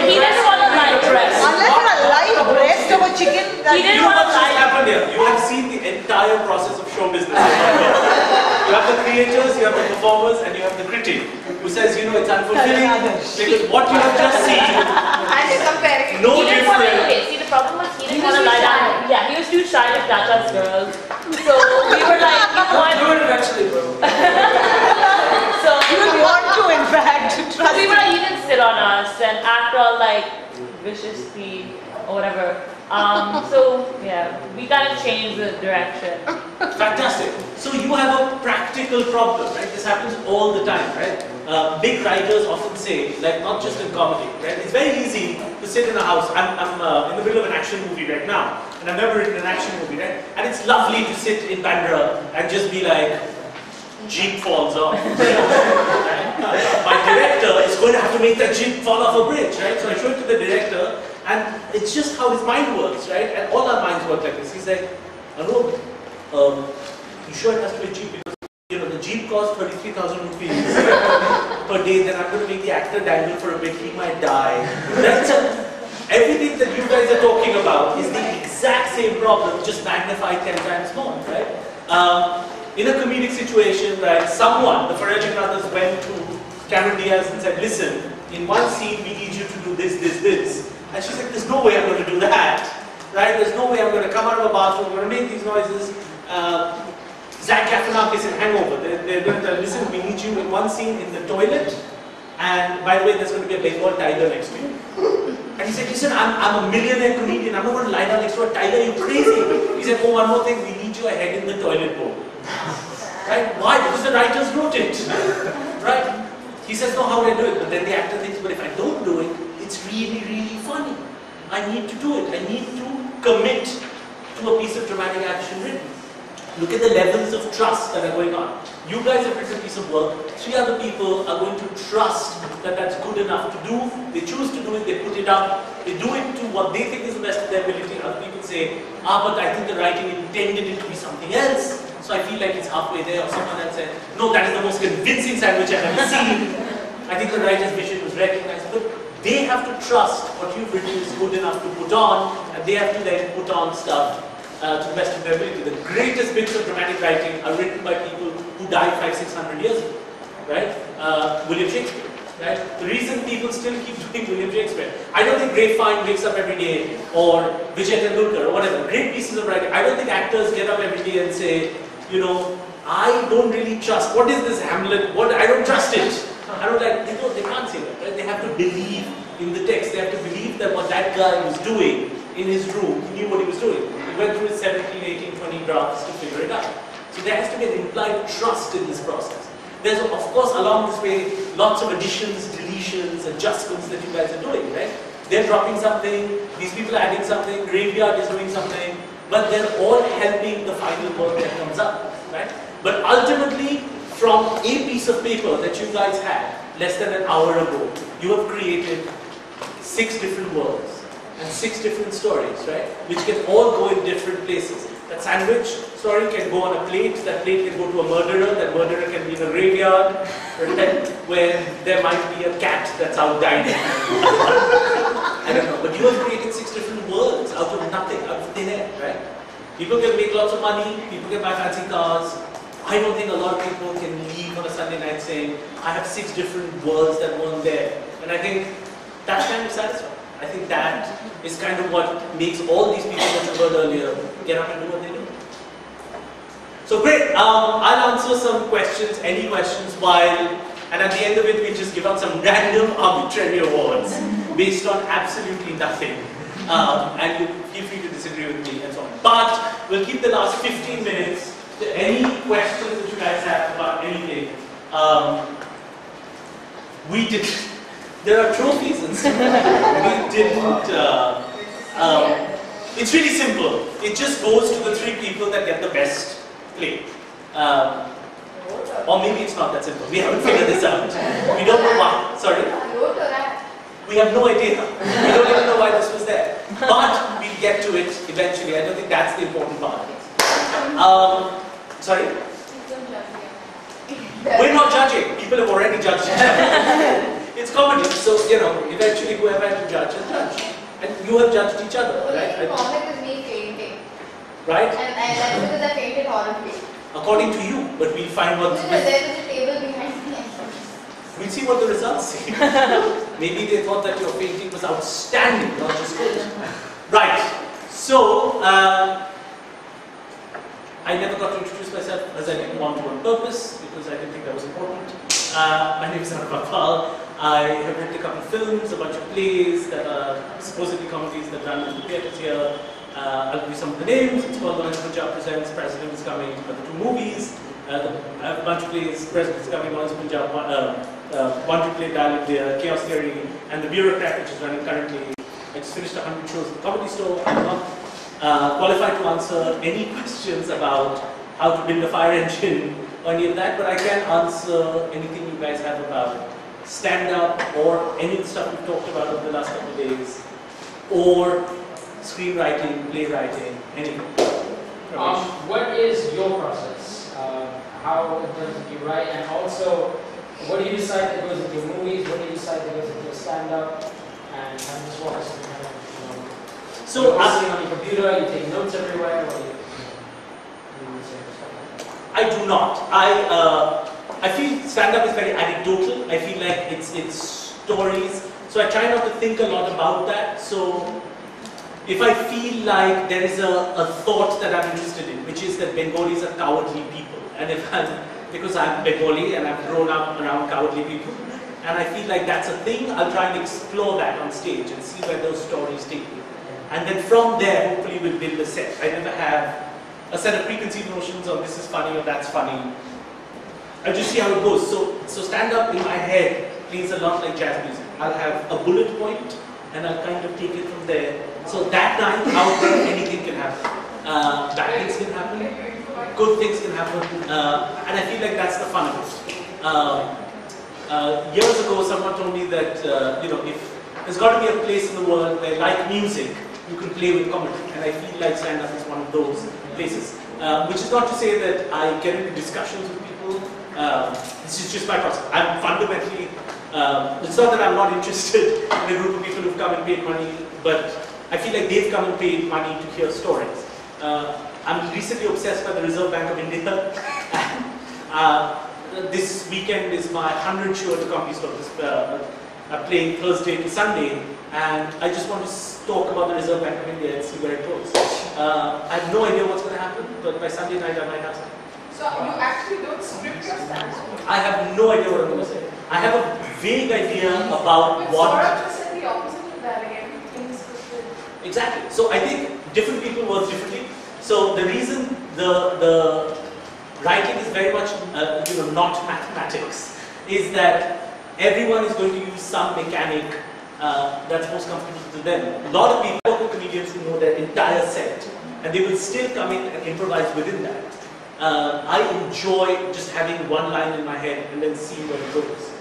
He didn't want a live breast. Unless it's a live breast of a chicken. He didn't want a live happened here. You have seen the entire process of show business. You have the creators, you have the performers, and you have the critic who says, you know, it's unfulfilling because what you have just seen. And you're comparing. No he didn't want to, different. see, the problem was he didn't want to lie down. Yeah, he was too shy to touch us girls. So we were like, you know what? Do it eventually, bro. So you would want to, in fact, trust we were like, you didn't sit on us, and after all, like, viciously or whatever. So yeah, we kind of changed the direction. Fantastic. So you have a practical problem, right? This happens all the time, right? Big writers often say, like not just in comedy, right? It's very easy to sit in a house. I'm in the middle of an action movie right now, and I've never written an action movie, right? And it's lovely to sit in Bandra and just be like, jeep falls off. Right? My director is going to have to make that jeep fall off a bridge, right? So I show it to the director, and it's just how his mind works, right? And all our minds work like this. He's like, Anup, you sure it has to be cheap? Because, you know, the jeep costs 33,000 rupees per day, then I'm going to make the actor dangle for a bit, he might die. Right? So everything that you guys are talking about is the exact same problem, just magnified 10 times more, right? In a comedic situation, right, someone, the Furnish brothers went to Cameron Diaz and said, listen, in one scene we need you to do this, this, this. And she's like, there's no way I'm going to do that, right? There's no way I'm going to come out of a bathroom, I'm going to make these noises. Zach Galifianakis in Hangover, they're going to listen, we need you in one scene in the toilet, and by the way, there's going to be a Bengal tiger next to you. And he said, listen, I'm a millionaire comedian, I'm not going to lie down next to a tiger, you're crazy. He said, oh, one more thing, we need your head in the toilet bowl. Right? Why? Because the writers wrote it. Right? He says, no, how would I do it? But then the actor thinks, but if I don't do it, it's really, really funny. I need to do it. I need to commit to a piece of dramatic action written. Look at the levels of trust that are going on. You guys have written a piece of work, 3 other people are going to trust that that's good enough to do. They choose to do it, they put it up, they do it to what they think is the best of their ability. Other people say, but I think the writing intended it to be something else. So I feel like it's halfway there, or someone else said, no, that is the most convincing sandwich I've ever seen. I think the writer's vision was recognized. But they have to trust what you've written is good enough to put on, and they have to then put on stuff to the best of their ability. The greatest bits of dramatic writing are written by people who died 500-600 years ago, right? William Shakespeare. Right? The reason people still keep doing William Shakespeare, I don't think Ray Fine wakes up every day, or Vijay Tendulkar, or whatever, great pieces of writing. I don't think actors get up every day and say, you know, I don't really trust, what is this Hamlet, I don't trust it. I don't like, they can't say that, right? They have to believe in the text, they have to believe that what that guy was doing in his room, he knew what he was doing. He went through his 17, 18, 20 drafts to figure it out. So there has to be an implied trust in this process. There's, of course, along this way, lots of additions, deletions, adjustments that you guys are doing, right? They're dropping something, these people are adding something, graveyard is doing something, but they're all helping the final work that comes up, right? But ultimately, from a piece of paper that you guys had less than an hour ago, you have created 6 different worlds and 6 different stories, right? Which can all go in different places. That sandwich story can go on a plate, that plate can go to a murderer, that murderer can be in a graveyard, right? Where there might be a cat that's out dining. I don't know, but you have created 6 different worlds out of nothing, out of thin air, right? People can make lots of money, people can buy fancy cars. I don't think a lot of people can leave on a Sunday night saying, I have 6 different worlds that weren't there. And I think that's kind of satisfying. I think that is kind of what makes all these people that you heard earlier get up and do what they do. So great, I'll answer some questions, any questions, and at the end of it we just give out some random arbitrary awards based on absolutely nothing. And you feel free to disagree with me and so on. But we'll keep the last 15 minutes to any questions that you guys have about anything. We did. There are trophies and stuff. We didn't. It's really simple. It just goes to the 3 people that get the best play. Or maybe it's not that simple. We haven't figured this out. We don't know why. Sorry? We have no idea. We don't even know why this was there. But we'll get to it eventually. I don't think that's the important part. Sorry? We're not judging. People have already judged each other. It's comedy, so eventually whoever has to judge has judged. And you have judged each other, right? The comment is me fainting. Right? And that's because I fainted horribly. According to you, but we'll find what... No, there is a table behind me. We'll see what the results say. Maybe they thought that your painting was outstanding, not just good. Right. So, I never got to introduce myself as I didn't want to on purpose, because I didn't think that was important. My name is Anupam. I have written a couple of films, a bunch of plays that are supposedly comedies that run in the theatres here. I'll give you some of the names. It's called One Punjab Presents, President is Coming, the 2 movies. I have a bunch of plays, President is Coming, One Punjab, One to Play Dial India, Chaos Theory, and The Bureaucrat, which is running currently. I just finished 100 shows at the Comedy Store. I'm not qualified to answer any questions about how to build a fire engine or any of that, but I can answer anything you guys have about stand-up or any of the stuff we've talked about over the last couple of days, or screenwriting, playwriting, anything. What is your process? How in terms of you write, and also what do you decide that goes into movies? What do you decide that goes into stand-up? And just walk us through kind of, so you're sitting on your computer, you take notes everywhere, or you I do not. I feel stand-up is very anecdotal. I feel like it's stories. So I try not to think a lot about that. So if I feel like there is a thought that I'm interested in, which is that Bengalis are cowardly people, and because I'm Bengali and I've grown up around cowardly people, and I feel like that's a thing, I'll try and explore that on stage and see where those stories take me. And then from there, hopefully we'll build a set. I never have a set of preconceived notions of this is funny or that's funny. I'll just see how it goes. So stand-up in my head plays a lot like jazz music. I'll have a bullet point and I'll kind of take it from there. So that night, out there, anything can happen. Bad things can happen, good things can happen, and I feel like that's the fun of it. Years ago, someone told me that if there's got to be a place in the world where, like music, you can play with comedy, and I feel like stand-up is one of those places. Which is not to say that I get into discussions with people. This is just my process. I'm fundamentally, it's not that I'm not interested in a group of people who've come and paid money, but I feel like they've come and paid money to hear stories. I'm recently obsessed by the Reserve Bank of India. This weekend is my 100th show at the Comedy Store. I'm playing Thursday to Sunday, and I just want to talk about the Reserve Bank of India and see where it goes. I have no idea what's going to happen, but by Sunday night I might have something. So you actually don't script your stand-up? I have no idea what I'm going to say. I have a vague idea about what... Saurabh just said the opposite of that again. Exactly. So I think different people work differently. So the reason the writing is very much not mathematics is that everyone is going to use some mechanic that's most comfortable to them. A lot of people are comedians who know their entire set, and they will still come in and improvise within that. I enjoy just having one line in my head and then seeing where it goes.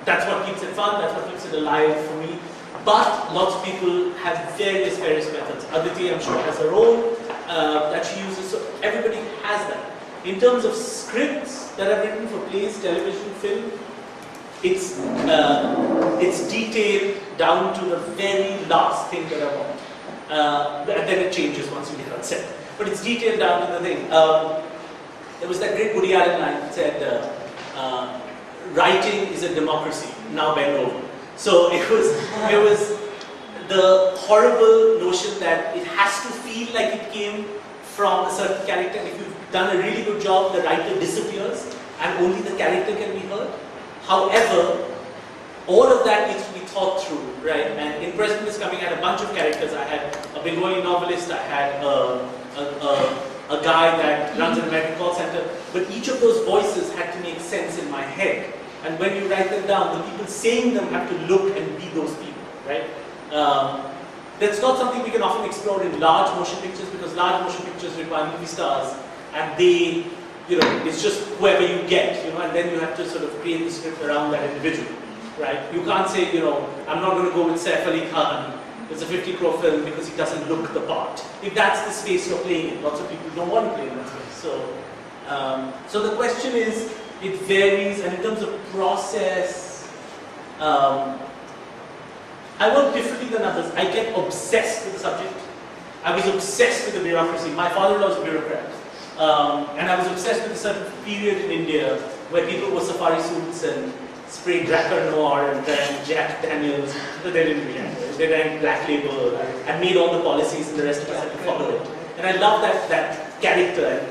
That's what keeps it fun, that's what keeps it alive for me. But lots of people have various methods. Aditi, I'm sure, has her own that she uses, so everybody has that. In terms of scripts that I've written for plays, television, film, it's detailed down to the very last thing that I want. And then it changes once you get on set. But it's detailed down to the thing. There was that great Woody Allen line that said, writing is a democracy, now bend over. So it was the horrible notion that it has to feel like it came from a certain character. If you've done a really good job, the writer disappears and only the character can be heard. However, all of that needs to be thought through, right? And in President is Coming, I had a bunch of characters. I had a Bengali novelist, I had a guy that runs an American call center, but each of those voices had to make sense in my head. And when you write them down, the people saying them have to look and be those people, right? That's not something we can often explore in large motion pictures, because large motion pictures require movie stars, and they, it's just whoever you get, and then you have to sort of create the script around that individual, right? You can't say, I'm not going to go with Saif Ali Khan. It's a 50 crore film because he doesn't look the part. If that's the space you're playing in, lots of people don't want to play in that space. So the question is, it varies, and in terms of process, I work differently than others. I get obsessed with the subject. I was obsessed with the bureaucracy. My father-in-law was a bureaucrat. And I was obsessed with a certain period in India where people wore safari suits and sprayed Drakkar Noir and drank Jack Daniels. But they didn't really. They drank Black Label and made all the policies, and the rest of us had to follow it. And I love that character. And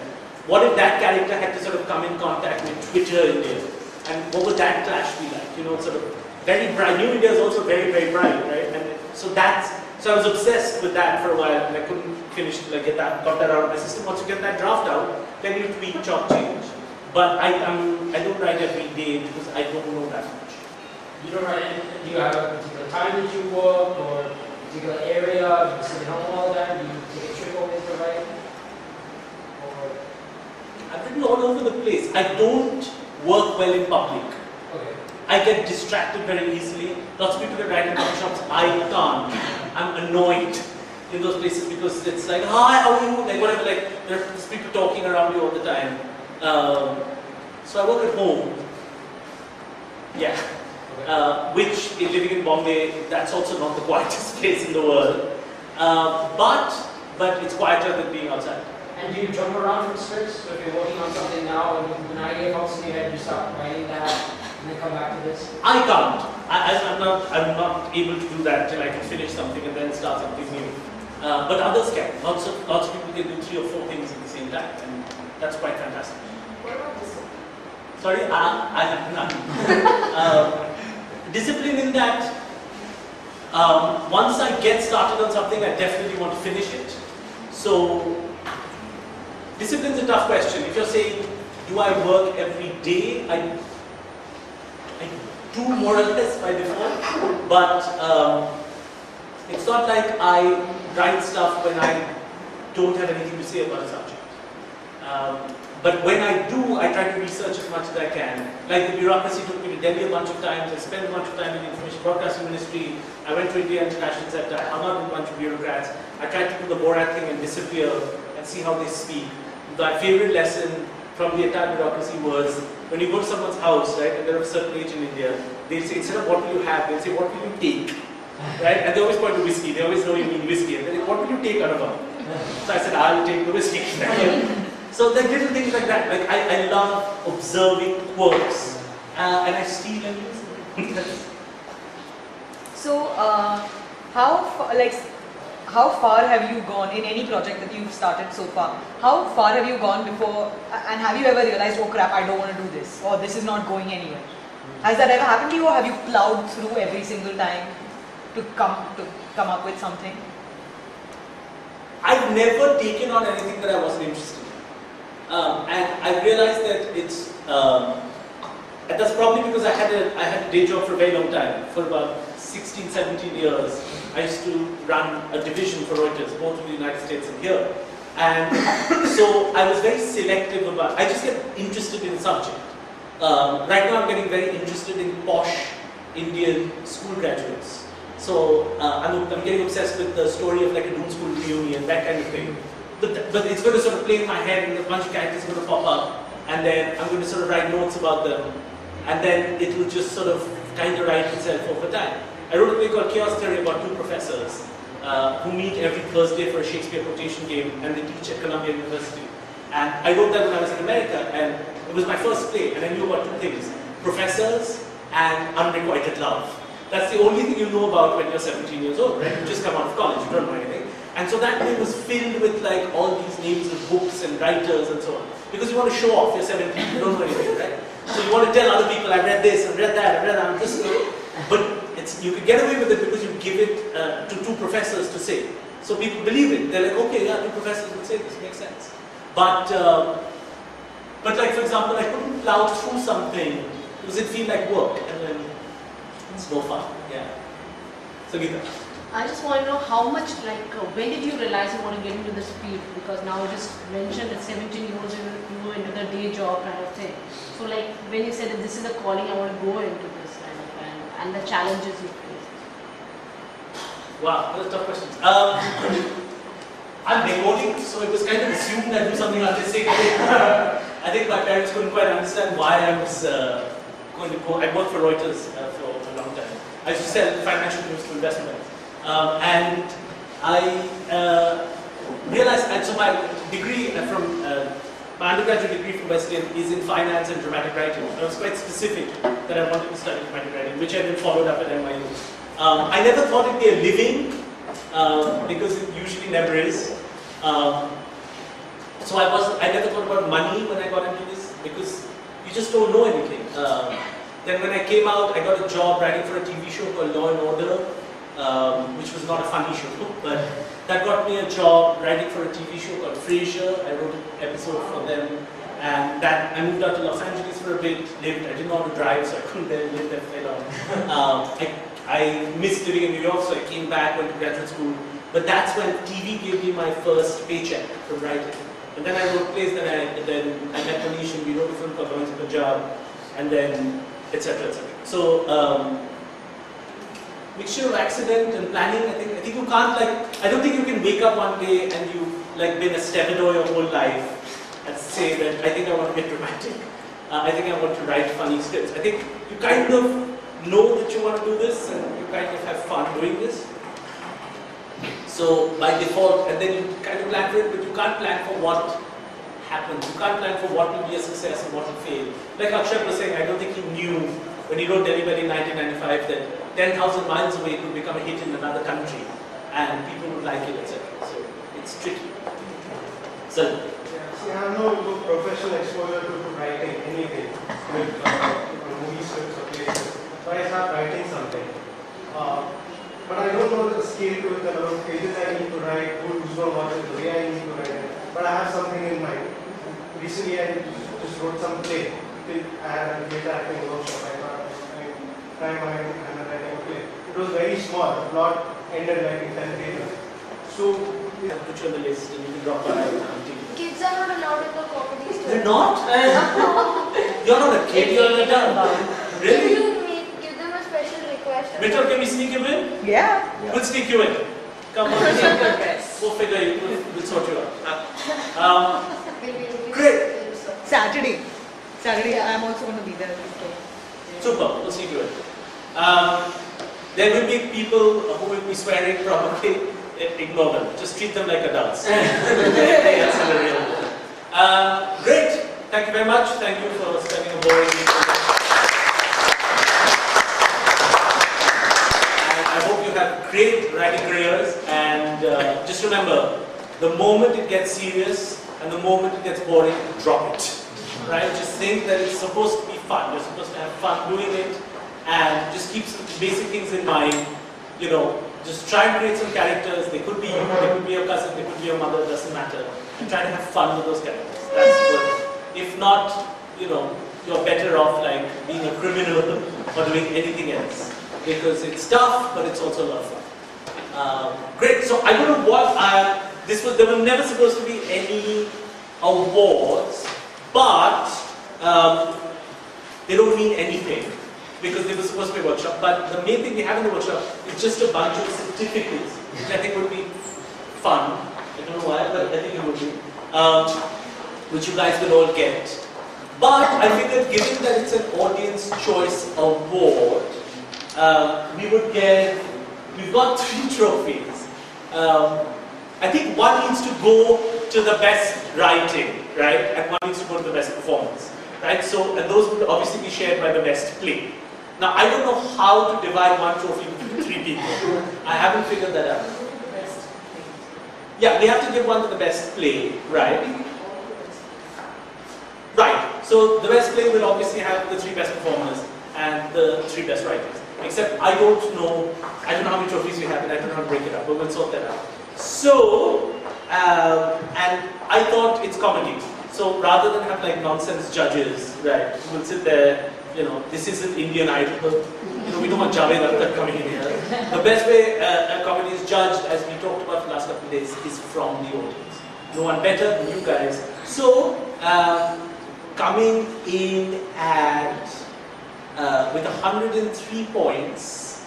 what if that character had to sort of come in contact with Twitter India? And what would that clash be like? Sort of very bright. New India is also very, very bright, right? And so I was obsessed with that for a while, and I couldn't finish till I got that out of my system. Once you get that draft out, then you tweak, chop, change. But I don't write every day because I don't know that much. You don't write anything? Do you have a particular time that you work, or a particular area? Do you sit at home all the time? Do you take a trip over to write? I've written all over the place. I don't work well in public. Okay. I get distracted very easily. Lots of people get writing workshops. I can't. I'm annoyed in those places because it's like, hi, how are you? Like whatever, like there's people talking around you all the time. So I work at home. Yeah. Which, in living in Bombay, that's also not the quietest place in the world. But it's quieter than being outside. And do you jump around from scripts? So if you're working on something now and an idea pops in your head, you start writing that and then come back to this? I can't. I'm not able to do that till I can finish something and then start something new. But others can. Lots of people can do 3 or 4 things at the same time, and that's quite fantastic. What about discipline? Sorry, I have none. Discipline in that, once I get started on something, I definitely want to finish it. So, discipline is a tough question. If you're saying, do I work every day? I do more or less by default, but it's not like I write stuff when I don't have anything to say about a subject. But when I do, I try to research as much as I can. Like the bureaucracy took me to Delhi a bunch of times. I spent a bunch of time in the Information Broadcasting Ministry. I went to India International Center. I hung out with a bunch of bureaucrats. I tried to do the Borat thing and disappear and see how they speak. My favorite lesson from the entire bureaucracy was when you go to someone's house, right, and they're of a certain age in India, they'll say, instead of what will you have, they'll say, what will you take? Right? And they always point to whiskey. They always know you mean whiskey. And they're like, what will you take out of it? So I said, I'll take the whiskey. So there are little things like that. Like I love observing quirks, and I steal and use them. So, how far have you gone in any project that you've started so far? How far have you gone before, and have you ever realized, oh crap, I don't want to do this, or this is not going anywhere? Has that ever happened to you, or have you plowed through every single time to come up with something? I've never taken on anything that I wasn't interested in. And I realized that it's, And that's probably because I had a day job for a very long time. For about 16, 17 years, I used to run a division for Reuters, both in the United States and here. And so I was very selective about, I just get interested in the subject. Right now I'm getting very interested in posh Indian school graduates. So I'm getting obsessed with the story of like a Doom School reunion, that kind of thing. But it's going to sort of play in my head and a bunch of characters are going to pop up. And then I'm going to sort of write notes about them. And then it will just sort of kind of write itself over time. I wrote a play called Chaos Theory about two professors who meet every Thursday for a Shakespeare quotation game, and they teach at Columbia University. And I wrote that when I was in America, and it was my first play, and I knew about two things: professors and unrequited love. That's the only thing you know about when you're 17 years old, right? You just come out of college, you don't know anything. And so that play was filled with like all these names of books and writers and so on. Because you want to show off, you're 17, you don't know anything, right? So you want to tell other people, I read this, I read that, I read that, I'm just, but you can get away with it because you give it to two professors to say. So people believe it. They're like, okay, yeah, two professors would say this, makes sense. But like, for example, I couldn't plow through something because it feel like work, and then it's no fun, yeah. So Geeta. I just want to know how much, like, when did you realize you want to get into this field? Because now you just mentioned at 17 years you were into the day job kind of thing. So like, when you said that this is a calling, I want to go into this kind of, and the challenges you face. Wow, those are tough questions. I'm Bengali, so it was kind of assumed I'd do something artistic. I think my parents couldn't quite understand why I was going to go. I worked for Reuters for a long time. I used to sell financial news to investment banks. And I realized, and so my degree from, my undergraduate degree from Wesleyan is in finance and dramatic writing. I was quite specific that I wanted to study dramatic writing, which I then followed up at NYU. I never thought it'd be a living, because it usually never is. So I never thought about money when I got into this, because you just don't know anything. Then when I came out, I got a job writing for a TV show called Law and Order, which was not a funny show, but that got me a job writing for a TV show called Frasier. I wrote an episode for them, and that I moved out to Los Angeles for a bit. I didn't know how to drive, so I couldn't then live there for very long. I missed living in New York, so I came back, went to graduate school. But that's when TV gave me my first paycheck from writing. And then I wrote plays, then I met Manish, and we wrote a film called Lawrence of Punjab, and then etc. etc. So. Mixture of accident and planning. I think you can't, like, I don't think you can wake up one day and you've like been a stevedore your whole life and say that I think I want to get dramatic. I think I want to write funny scripts. I think you kind of know that you want to do this and you kind of have fun doing this. So by default, and then you kind of plan for it, but you can't plan for what happens. You can't plan for what will be a success and what will fail. Like Akshay was saying, I don't think he knew when he wrote Delhi Belly in 1995 that 10,000 miles away it would become a hit in another country and people would like it, etc. So it's tricky. So, see, I have no professional exposure to writing anything, with movie scripts or plays. So I start writing something. But I don't know the scale to it, the number of pages I need to write, who's going to watch it, the way I need to write it. But I have something in mind. Recently I just wrote some play. I had a theatre acting workshop. I try my hand at writing a play. It was very small. The plot ended like in 10 pages. So, I'll put you on the list and you can drop by. Kids are not allowed in the comedy store. They're not? You're not a kid, you're an adult. Really? Give them a special request. Mitchell, can we sneak him in? Yeah. We'll sneak you in. Come on. We'll figure you, we'll sort you out. Great. Saturday, I'm also going to be there. Super, we'll sneak you in. There will be people who will be swearing probably. Ignore them. Just treat them like adults. That's the real world. Great. Thank you very much. Thank you for spending a boring week. And I hope you have great writing careers. And just remember, the moment it gets serious and the moment it gets boring, drop it. Right? Just think that it's supposed to be fun. You're supposed to have fun doing it. And just keep some basic things in mind. You know, just try and create some characters. They could be you, they could be your cousin, they could be your mother, it doesn't matter. And try to have fun with those characters. That's good. If not, you know, you're better off like being a criminal or doing anything else. Because it's tough, but it's also a lot of fun. Great, so I don't know what there were never supposed to be any awards, but they don't mean anything because they were supposed to be a workshop. But the main thing we have in the workshop is just a bunch of certificates, which I think would be fun. I don't know why, but I think it would be, which you guys will all get. But I figured, given that it's an audience choice award, we've got 3 trophies. I think one needs to go to the best writing, right? And one needs to go to the best performance, right? So, and those would obviously be shared by the best play. Now, I don't know how to divide one trophy between 3 people. I haven't figured that out. Yeah, we have to give one to the best play, right? Right. So the best play will obviously have the 3 best performers and the 3 best writers. Except I don't know how many trophies we have and I don't know how to break it up, but we'll sort that out. So, and I thought it's comedy. So rather than have like nonsense judges, right, who will sit there, you know, this isn't Indian Idol, you know, we don't want Javed Akhtar coming in here. The best way a comedy is judged, as we talked about the last couple of days, is from the audience. No one better than you guys. So, coming in at with 103 points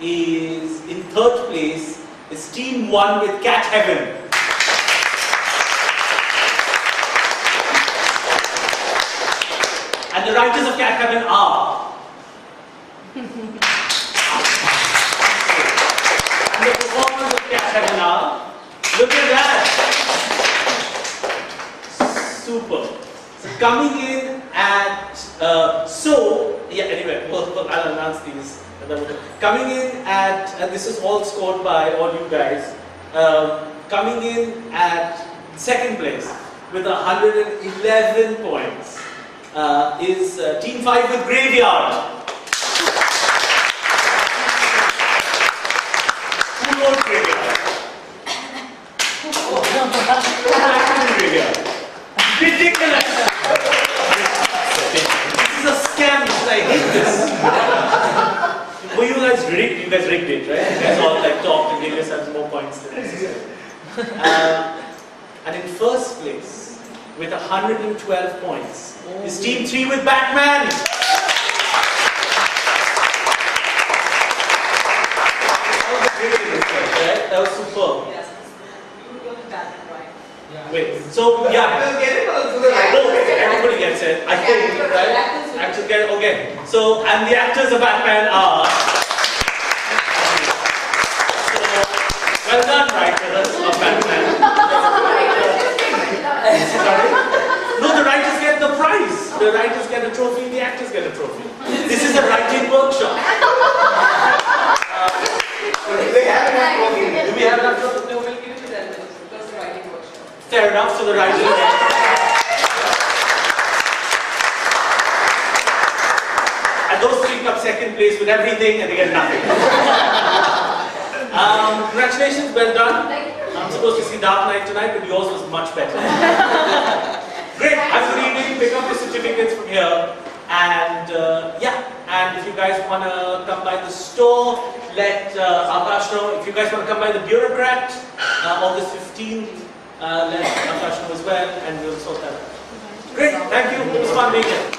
is in 3rd place is Team 1 with Cat Heaven. And the writers of Cat Heaven are and the performers of Cat Heaven are, look at that, super. So coming in at, anyway, I'll announce these. Coming in at, and this is all scored by all you guys, coming in at 2nd place with 111 points is Team 5 with Graveyard. Who wrote Graveyard? Graveyard. Ridiculous! This is a scam, I hate this. Well, you guys rigged it, right? You guys all like talked and gave yourselves more points than necessary. And in 1st place, with 112 points, is Team 3 with Batman. That was superb. Yes. You go to Batman, right? Yeah. Wait, so yeah. Everybody gets it, I think, right? Actors get it, okay. So, and the actors of Batman are. So, well done, writers of Batman. Sorry? No, the writers get the prize. The writers get a trophy, the actors get a trophy. This is a writing workshop. Do we have enough trophies? Do we have enough trophies? No, we'll give it to them because the writing workshop. Fair enough, so the writers get. And those 3 come 2nd place with everything and they get nothing. Congratulations, well done. I'm supposed to see Dark Knight tonight, but yours was much better. Great, have a good evening, pick up your certificates from here. And and if you guys want to come by the store, let Akash know. If you guys want to come by the Bureaucrat, August 15th, let Akash know as well, and we'll sort that out. Great, thank you, it was fun being here.